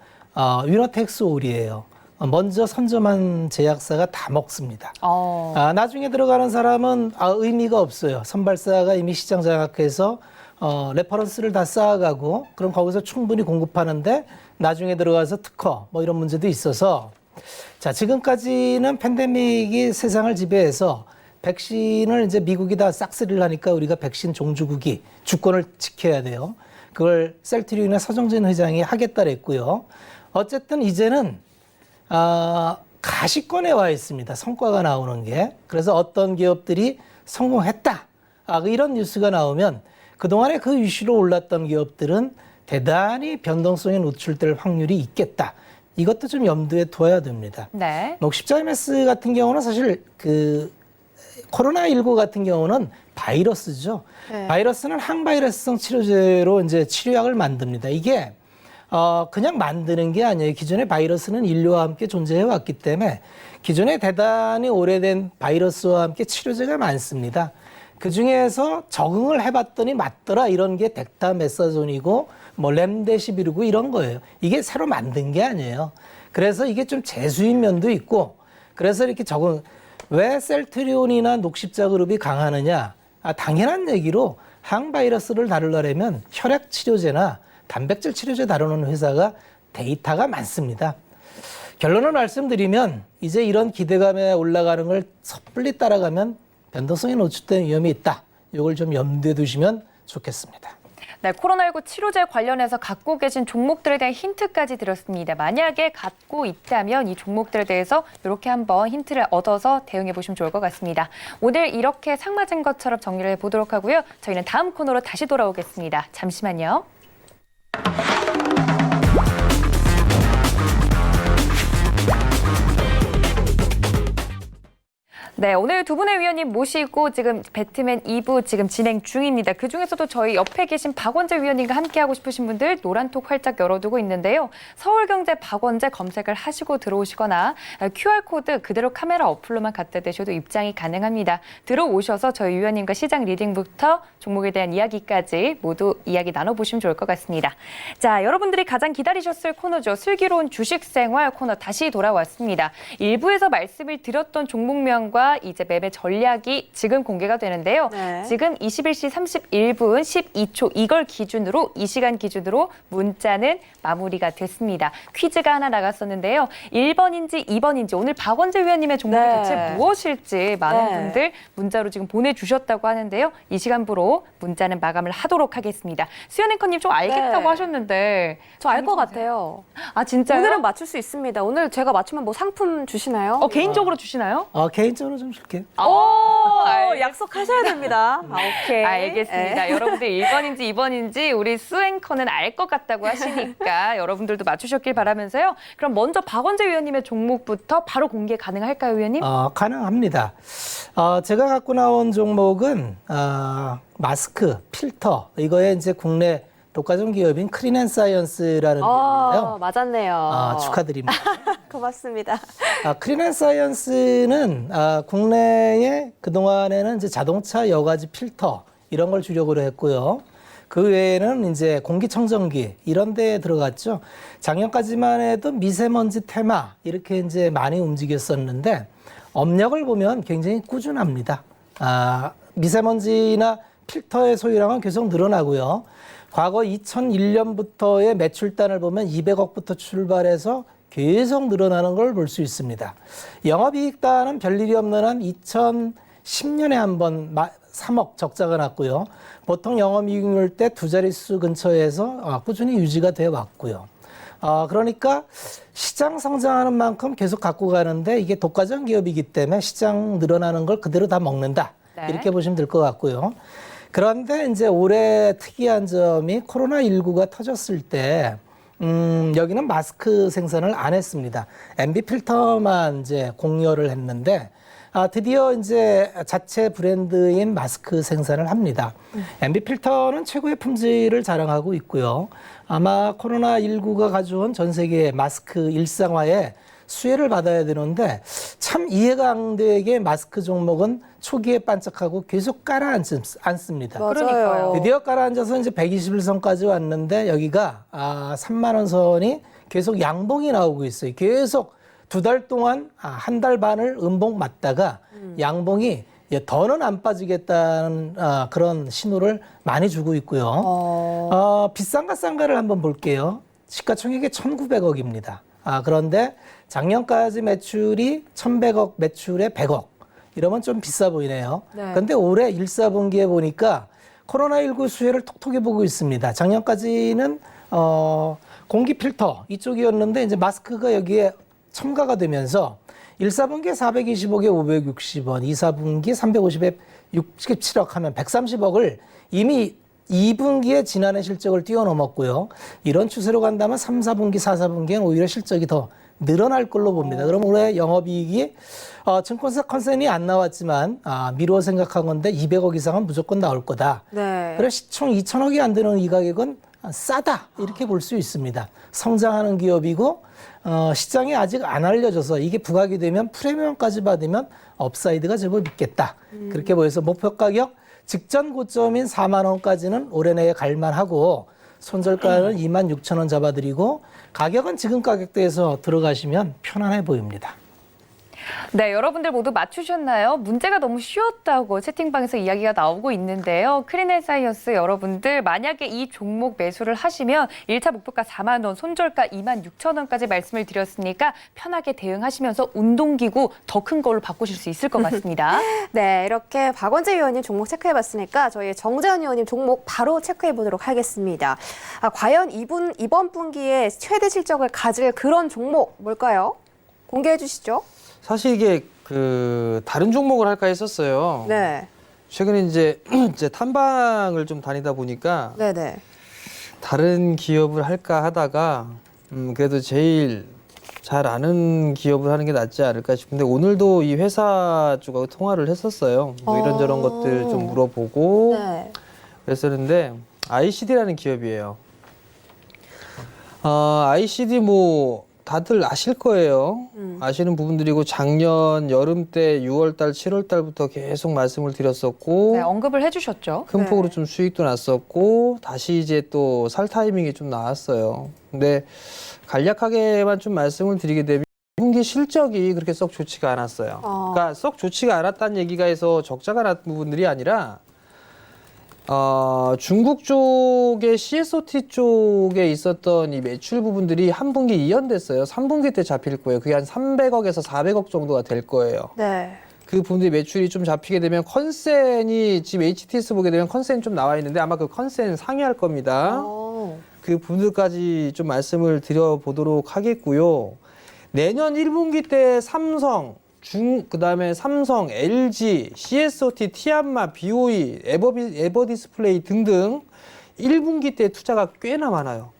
위너텍스 올이에요. 먼저 선점한 제약사가 다 먹습니다. 나중에 들어가는 사람은 의미가 없어요. 선발사가 이미 시장 장악해서 레퍼런스를 다 쌓아가고 그럼 거기서 충분히 공급하는데 나중에 들어가서 특허 뭐 이런 문제도 있어서 자, 지금까지는 팬데믹이 세상을 지배해서 백신을 이제 미국이 다 싹쓸이를 하니까 우리가 백신 종주국이 주권을 지켜야 돼요. 그걸 셀트리온의 서정진 회장이 하겠다 그랬고요. 어쨌든 이제는 가시권에 와 있습니다. 성과가 나오는 게. 그래서 어떤 기업들이 성공했다. 이런 뉴스가 나오면 그동안에 그 이슈로 올랐던 기업들은 대단히 변동성에 노출될 확률이 있겠다. 이것도 좀 염두에 둬야 됩니다. 네. 녹십자 MS 같은 경우는 사실 코로나19 같은 경우는 바이러스죠. 네. 바이러스는 항바이러스성 치료제로 이제 치료약을 만듭니다. 이게 그냥 만드는 게 아니에요. 기존의 바이러스는 인류와 함께 존재해 왔기 때문에 기존에 대단히 오래된 바이러스와 함께 치료제가 많습니다. 그 중에서 적응을 해봤더니 맞더라 이런 게 덱타메사존이고 뭐 렘데시비르고 이런 거예요. 이게 새로 만든 게 아니에요. 그래서 이게 좀 재수인 면도 있고 그래서 이렇게 왜 셀트리온이나 녹십자 그룹이 강하느냐? 당연한 얘기로 항바이러스를 다루려면 혈액 치료제나 단백질 치료제 다루는 회사가 데이터가 많습니다. 결론을 말씀드리면 이제 이런 기대감에 올라가는 걸 섣불리 따라가면 변동성에 노출된 위험이 있다. 이걸 좀 염두에 두시면 좋겠습니다. 네, 코로나19 치료제 관련해서 갖고 계신 종목들에 대한 힌트까지 드렸습니다. 만약에 갖고 있다면 이 종목들에 대해서 이렇게 한번 힌트를 얻어서 대응해 보시면 좋을 것 같습니다. 오늘 이렇게 상 맞은 것처럼 정리를 해보도록 하고요. 저희는 다음 코너로 다시 돌아오겠습니다. 잠시만요. 네, 오늘 두 분의 위원님 모시고 지금 배트맨 2부 지금 진행 중입니다. 그중에서도 저희 옆에 계신 박원재 위원님과 함께하고 싶으신 분들 노란톡 활짝 열어두고 있는데요. 서울경제 박원재 검색을 하시고 들어오시거나 QR코드 그대로 카메라 어플로만 갖다 대셔도 입장이 가능합니다. 들어오셔서 저희 위원님과 시장 리딩부터 종목에 대한 이야기까지 모두 이야기 나눠보시면 좋을 것 같습니다. 자, 여러분들이 가장 기다리셨을 코너죠. 슬기로운 주식생활 코너 다시 돌아왔습니다. 일부에서 말씀을 드렸던 종목명과 이제 매매 전략이 지금 공개가 되는데요. 네. 지금 21시 31분 12초 이걸 기준으로 이 시간 기준으로 문자는 마무리가 됐습니다. 퀴즈가 하나 나갔었는데요. 1번인지 2번인지 오늘 박원재 위원님의 종목이 네. 대체 무엇일지 많은 네. 분들 문자로 지금 보내주셨다고 하는데요. 이 시간부로 문자는 마감을 하도록 하겠습니다. 수연 앵커님 좀 알겠다고 네. 하셨는데 저 알 것 같아요. 아 진짜요? 오늘은 맞출 수 있습니다. 오늘 제가 맞추면 뭐 상품 주시나요? 개인적으로 주시나요? 개인적으로 좀 줄게요. 약속하셔야 됩니다. 오케이. 알겠습니다. 네. 여러분들 1번인지 2번인지 우리 수앵커는 알 것 같다고 하시니까 여러분들도 맞추셨길 바라면서요. 그럼 먼저 박원재 위원님의 종목부터 바로 공개 가능할까요, 위원님? 가능합니다. 제가 갖고 나온 종목은 마스크, 필터 이거에 이제 국내 독과점 기업인 크린앤사이언스라는 기업인데요. 맞았네요. 축하드립니다. 고맙습니다. 크린앤사이언스는 국내에 그동안에는 이제 자동차 여과지 필터 이런 걸 주력으로 했고요. 그 외에는 이제 공기청정기 이런 데에 들어갔죠. 작년까지만 해도 미세먼지 테마 이렇게 이제 많이 움직였었는데 업력을 보면 굉장히 꾸준합니다. 미세먼지나 필터의 소유량은 계속 늘어나고요. 과거 2001년부터의 매출단을 보면 200억부터 출발해서 계속 늘어나는 걸 볼 수 있습니다. 영업이익단은 별일이 없는 한 2010년에 한번 3억 적자가 났고요. 보통 영업이익률 때 두 자릿수 근처에서 꾸준히 유지가 되어 왔고요. 그러니까 시장 성장하는 만큼 계속 갖고 가는데 이게 독과점 기업이기 때문에 시장 늘어나는 걸 그대로 다 먹는다. 네. 이렇게 보시면 될 것 같고요. 그런데 이제 올해 특이한 점이 코로나19가 터졌을 때 여기는 마스크 생산을 안 했습니다. MB 필터만 이제 공여를 했는데 드디어 이제 자체 브랜드인 마스크 생산을 합니다. MB 필터는 최고의 품질을 자랑하고 있고요. 아마 코로나19가 가져온 전 세계 마스크 일상화에 수혜를 받아야 되는데 참 이해가 안 되게 마스크 종목은 초기에 반짝하고 계속 깔아앉습니다. 맞아요. 드디어 깔아앉아서 이제 121선까지 왔는데 여기가 3만 원 선이 계속 양봉이 나오고 있어요. 계속 2달 동안 한 달 반을 음봉 맞다가 양봉이 더는 안 빠지겠다는 그런 신호를 많이 주고 있고요. 비싼가 싼가를 한번 볼게요. 시가총액이 1,900억입니다. 그런데 작년까지 매출이 1,100억, 매출에 100억. 이러면 좀 비싸 보이네요. 네. 그런데 올해 1, 4분기에 보니까 코로나19 수혜를 톡톡히 보고 있습니다. 작년까지는 공기 필터 이쪽이었는데 이제 마스크가 여기에 첨가가 되면서 1, 4분기에 425개 560원, 2, 4분기 350에 67억 하면 130억을 이미 2분기에 지난해 실적을 뛰어넘었고요. 이런 추세로 간다면 3, 4분기, 4, 4분기엔 오히려 실적이 더 늘어날 걸로 봅니다. 그럼 올해 영업이익이 증권사 컨센이 안 나왔지만 미루어 생각한 건데 200억 이상은 무조건 나올 거다. 네. 그래서 시총 2천억이 안 되는 이 가격은 싸다 이렇게 볼 수 있습니다. 성장하는 기업이고 시장에 아직 안 알려져서 이게 부각이 되면 프리미엄까지 받으면 업사이드가 제법 있겠다. 그렇게 보여서 목표 가격 직전 고점인 4만 원까지는 올해 내에 갈만하고 손절가는 2만 6천 원 잡아드리고 가격은 지금 가격대에서 들어가시면 편안해 보입니다. 네, 여러분들 모두 맞추셨나요? 문제가 너무 쉬웠다고 채팅방에서 이야기가 나오고 있는데요. 크린앤사이언스 여러분들 만약에 이 종목 매수를 하시면 1차 목표가 4만 원, 손절가 2만 6천 원까지 말씀을 드렸으니까 편하게 대응하시면서 운동기구 더 큰 걸로 바꾸실 수 있을 것 같습니다. 네, 이렇게 박원재 위원님 종목 체크해봤으니까 저희 정재현 위원님 종목 바로 체크해보도록 하겠습니다. 과연 이번 분기에 최대 실적을 가질 그런 종목 뭘까요? 공개해 주시죠. 사실 이게 다른 종목을 할까 했었어요. 네. 최근에 이제 탐방을 좀 다니다 보니까 네네. 다른 기업을 할까 하다가 그래도 제일 잘 아는 기업을 하는 게 낫지 않을까 싶은데 오늘도 이 회사 쪽하고 통화를 했었어요. 뭐 이런저런 것들 좀 물어보고 네. 그랬었는데 ICD라는 기업이에요. ICD 뭐 다들 아실 거예요. 아시는 부분들이고 작년 여름 때 6월 달, 7월 달부터 계속 말씀을 드렸었고 네, 언급을 해주셨죠. 큰 폭으로 네. 좀 수익도 났었고 다시 이제 또 살 타이밍이 좀 나왔어요. 근데 간략하게만 좀 말씀을 드리게 되면 2분기 실적이 그렇게 썩 좋지가 않았어요. 그러니까 썩 좋지가 않았다는 얘기가 해서 적자가 났던 부분들이 아니라 중국 쪽의 CSOT 쪽에 있었던 이 매출 부분들이 한 분기 이연됐어요. 3분기 때 잡힐 거예요. 그게 한 300억에서 400억 정도가 될 거예요. 네. 그 부분들이 매출이 좀 잡히게 되면 컨센이 지금 HTS 보게 되면 컨센 좀 나와 있는데 아마 그 컨센 상회할 겁니다. 그 부분들까지 좀 말씀을 드려보도록 하겠고요. 내년 1분기 때 삼성, 그다음에 삼성, LG, CSOT, 티안마, BOE, 에버디스플레이 등등 1분기 때 투자가 꽤나 많아요.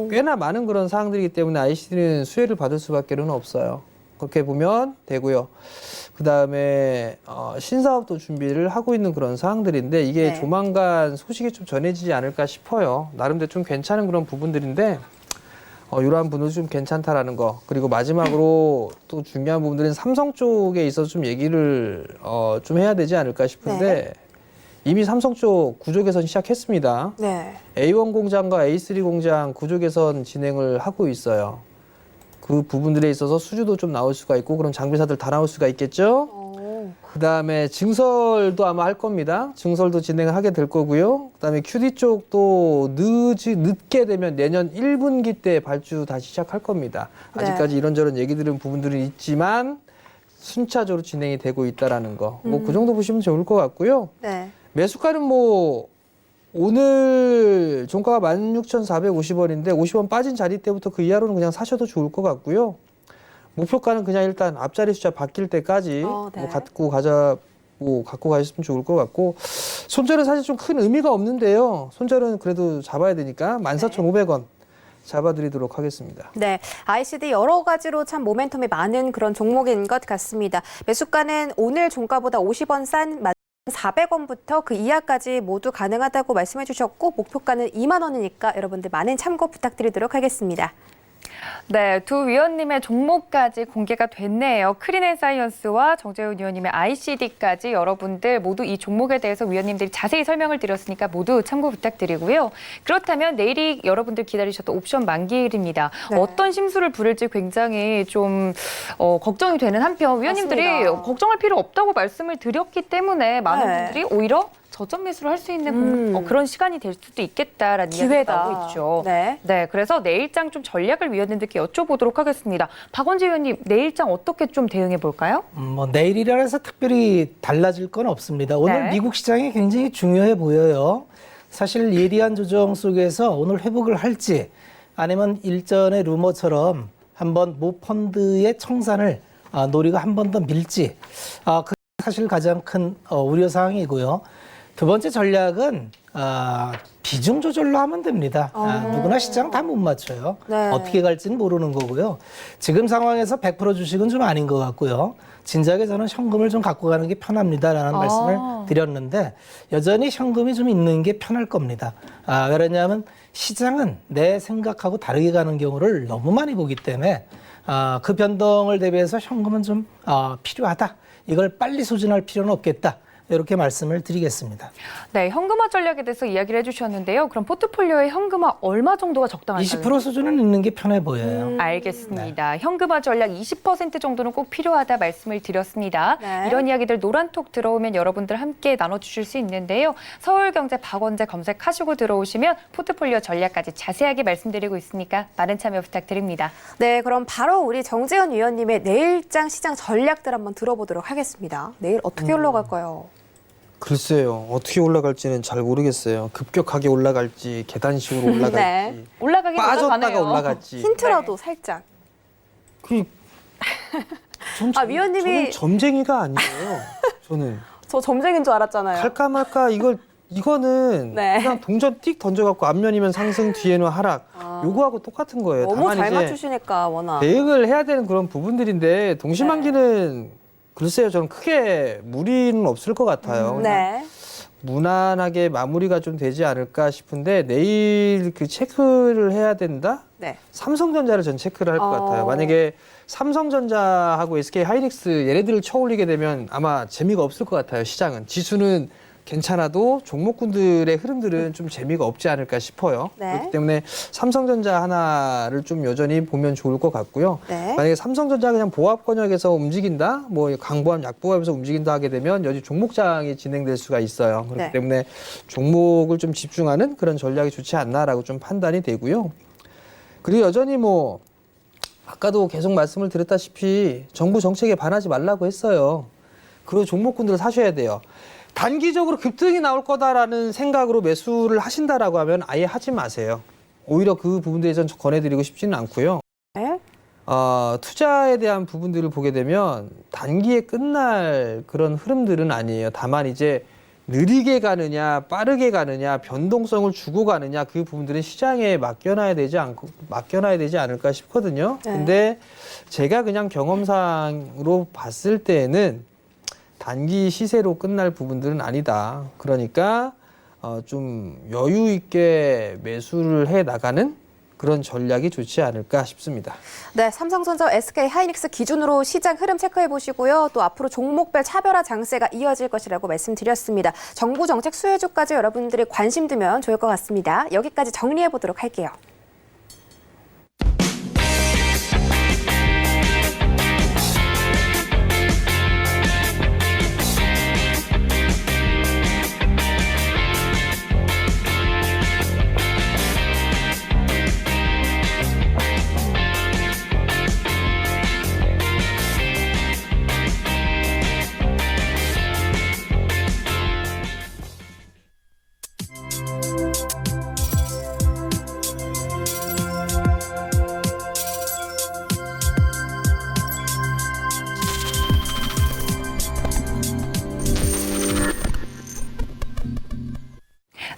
꽤나 많은 그런 사항들이기 때문에 ICD는 수혜를 받을 수밖에는 없어요. 그렇게 보면 되고요. 그다음에 신사업도 준비를 하고 있는 그런 사항들인데 이게 네. 조만간 소식이 좀 전해지지 않을까 싶어요. 나름대로 좀 괜찮은 그런 부분들인데 이러한 부분도 좀 괜찮다라는 거. 그리고 마지막으로 또 중요한 부분들은 삼성 쪽에 있어서 좀 얘기를 좀 해야 되지 않을까 싶은데 네. 이미 삼성 쪽 구조 개선 시작했습니다. 네. A1 공장과 A3 공장 구조 개선 진행을 하고 있어요. 그 부분들에 있어서 수주도 좀 나올 수가 있고 그런 장비사들 다 나올 수가 있겠죠. 그다음에 증설도 아마 할 겁니다. 증설도 진행을 하게 될 거고요. 그다음에 QD 쪽도 늦게 되면 내년 1분기 때 발주 다시 시작할 겁니다. 네. 아직까지 이런저런 얘기 들은 부분들은 있지만 순차적으로 진행이 되고 있다라는 거. 뭐 그 정도 보시면 좋을 것 같고요. 네. 매수가는 뭐 오늘 종가가 16,450원인데 50원 빠진 자리 때부터 그 이하로는 그냥 사셔도 좋을 것 같고요. 목표가는 그냥 일단 앞자리 숫자 바뀔 때까지 네. 뭐 갖고 가셨으면 좋을 것 같고, 손절은 사실 좀 큰 의미가 없는데요. 손절은 그래도 잡아야 되니까 14,500원 잡아드리도록 하겠습니다. 네, ICD 여러 가지로 참 모멘텀이 많은 그런 종목인 것 같습니다. 매수가는 오늘 종가보다 50원 싼 400원부터 그 이하까지 모두 가능하다고 말씀해 주셨고, 목표가는 2만 원이니까 여러분들 많은 참고 부탁드리도록 하겠습니다. 네, 두 위원님의 종목까지 공개가 됐네요. 크린앤사이언스와 정재훈 위원님의 ICD까지 여러분들 모두 이 종목에 대해서 위원님들이 자세히 설명을 드렸으니까 모두 참고 부탁드리고요. 그렇다면 내일이 여러분들 기다리셨던 옵션 만기일입니다. 네. 어떤 심수를 부를지 굉장히 좀 걱정이 되는 한편 위원님들이 맞습니다. 걱정할 필요 없다고 말씀을 드렸기 때문에 많은 네. 분들이 오히려 저점 매수를 할 수 있는 그런 시간이 될 수도 있겠다라는 이야기가 기회다. 나오고 있죠. 네. 네, 그래서 내일장 좀 전략을 위원님들께 여쭤보도록 하겠습니다. 박원재 위원님, 내일장 어떻게 좀 대응해 볼까요? 뭐 내일이라 해서 특별히 달라질 건 없습니다. 오늘 네. 미국 시장이 굉장히 중요해 보여요. 사실 예리한 조정 속에서 오늘 회복을 할지, 아니면 일전의 루머처럼 한번 모 펀드의 청산을 노리고 한 번 더 밀지, 그게 사실 가장 큰 우려 사항이고요. 두 번째 전략은 비중 조절로 하면 됩니다. 누구나 시장 다 못 맞춰요. 네. 어떻게 갈지는 모르는 거고요. 지금 상황에서 100% 주식은 좀 아닌 것 같고요. 진작에 저는 현금을 좀 갖고 가는 게 편합니다라는 말씀을 드렸는데, 여전히 현금이 좀 있는 게 편할 겁니다. 왜냐하면 시장은 내 생각하고 다르게 가는 경우를 너무 많이 보기 때문에 그 변동을 대비해서 현금은 좀 필요하다. 이걸 빨리 소진할 필요는 없겠다. 이렇게 말씀을 드리겠습니다. 네, 현금화 전략에 대해서 이야기를 해주셨는데요. 그럼 포트폴리오에 현금화 얼마 정도가 적당할까요? 20% 수준은 있는 게 편해 보여요. 알겠습니다. 현금화 전략 20% 정도는 꼭 필요하다 말씀을 드렸습니다. 네. 이런 이야기들 노란톡 들어오면 여러분들 함께 나눠주실 수 있는데요. 서울경제 박원재 검색하시고 들어오시면 포트폴리오 전략까지 자세하게 말씀드리고 있으니까 많은 참여 부탁드립니다. 네, 그럼 바로 우리 정재훈 위원님의 내일장 시장 전략들 한번 들어보도록 하겠습니다. 내일 어떻게 올라갈까요? 글쎄요, 어떻게 올라갈지는 잘 모르겠어요. 급격하게 올라갈지, 계단식으로 올라갈지, 네. 올라가긴 빠졌다가 올라가네요. 올라갈지. 힌트라도 살짝. 위원님이- 저는 점쟁이가 아니에요. 저는 저 점쟁인 줄 알았잖아요. 갈까 말까 이거는 네. 그냥 동전 띡 던져갖고 앞면이면 상승, 뒤에는 하락. 요거하고 똑같은 거예요. 너무 다만 잘 이제 맞추시니까 워낙. 대응을 해야 되는 그런 부분들인데, 동시만기는 글쎄요, 저는 크게 무리는 없을 것 같아요. 네. 무난하게 마무리가 좀 되지 않을까 싶은데, 내일 그 체크를 해야 된다? 네. 삼성전자를 전 체크를 할 것 같아요. 만약에 삼성전자하고 SK 하이닉스 얘네들을 쳐올리게 되면 아마 재미가 없을 것 같아요. 시장은. 지수는 괜찮아도 종목군들의 흐름들은 좀 재미가 없지 않을까 싶어요. 네. 그렇기 때문에 삼성전자 하나를 좀 여전히 보면 좋을 것 같고요. 네. 만약에 삼성전자 그냥 보합 권역에서 움직인다, 뭐 강보합, 약보합에서 움직인다 하게 되면 여기 종목장이 진행될 수가 있어요. 그렇기 네. 때문에 종목을 좀 집중하는 그런 전략이 좋지 않나라고 좀 판단이 되고요. 그리고 여전히 뭐 아까도 계속 말씀을 드렸다시피 정부 정책에 반하지 말라고 했어요. 그리고 종목군들을 사셔야 돼요. 단기적으로 급등이 나올 거다라는 생각으로 매수를 하신다라고 하면 아예 하지 마세요. 오히려 그 부분들에 전 권해드리고 싶지는 않고요. 네. 투자에 대한 부분들을 보게 되면 단기에 끝날 그런 흐름들은 아니에요. 다만 이제 느리게 가느냐, 빠르게 가느냐, 변동성을 주고 가느냐, 그 부분들은 시장에 맡겨놔야 되지 않을까 싶거든요. 네. 근데 제가 그냥 경험상으로 봤을 때에는 단기 시세로 끝날 부분들은 아니다. 그러니까 좀 여유 있게 매수를 해 나가는 그런 전략이 좋지 않을까 싶습니다. 네, 삼성전자, SK 하이닉스 기준으로 시장 흐름 체크해 보시고요. 또 앞으로 종목별 차별화 장세가 이어질 것이라고 말씀드렸습니다. 정부 정책 수혜주까지 여러분들이 관심 두면 좋을 것 같습니다. 여기까지 정리해 보도록 할게요.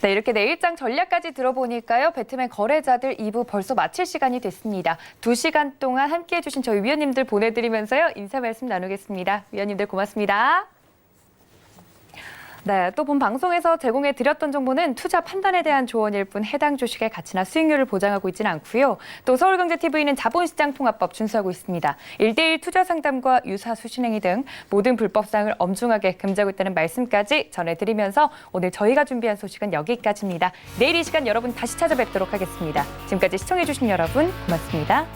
네, 이렇게 내일장 전략까지 들어보니까요. 배트맨 거래자들 2부 벌써 마칠 시간이 됐습니다. 2시간 동안 함께해 주신 저희 위원님들 보내드리면서요. 인사 말씀 나누겠습니다. 위원님들 고맙습니다. 네, 또 본 방송에서 제공해 드렸던 정보는 투자 판단에 대한 조언일 뿐 해당 주식의 가치나 수익률을 보장하고 있지는 않고요. 또 서울경제TV는 자본시장 통합법 준수하고 있습니다. 1:1 투자 상담과 유사 수신행위 등 모든 불법사항을 엄중하게 금지하고 있다는 말씀까지 전해드리면서 오늘 저희가 준비한 소식은 여기까지입니다. 내일 이 시간 여러분 다시 찾아뵙도록 하겠습니다. 지금까지 시청해주신 여러분 고맙습니다.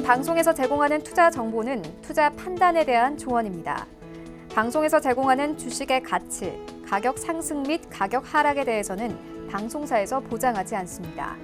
방송에서 제공하는 투자 정보는 투자 판단에 대한 조언입니다. 방송에서 제공하는 주식의 가치, 가격 상승 및 가격 하락에 대해서는 방송사에서 보장하지 않습니다.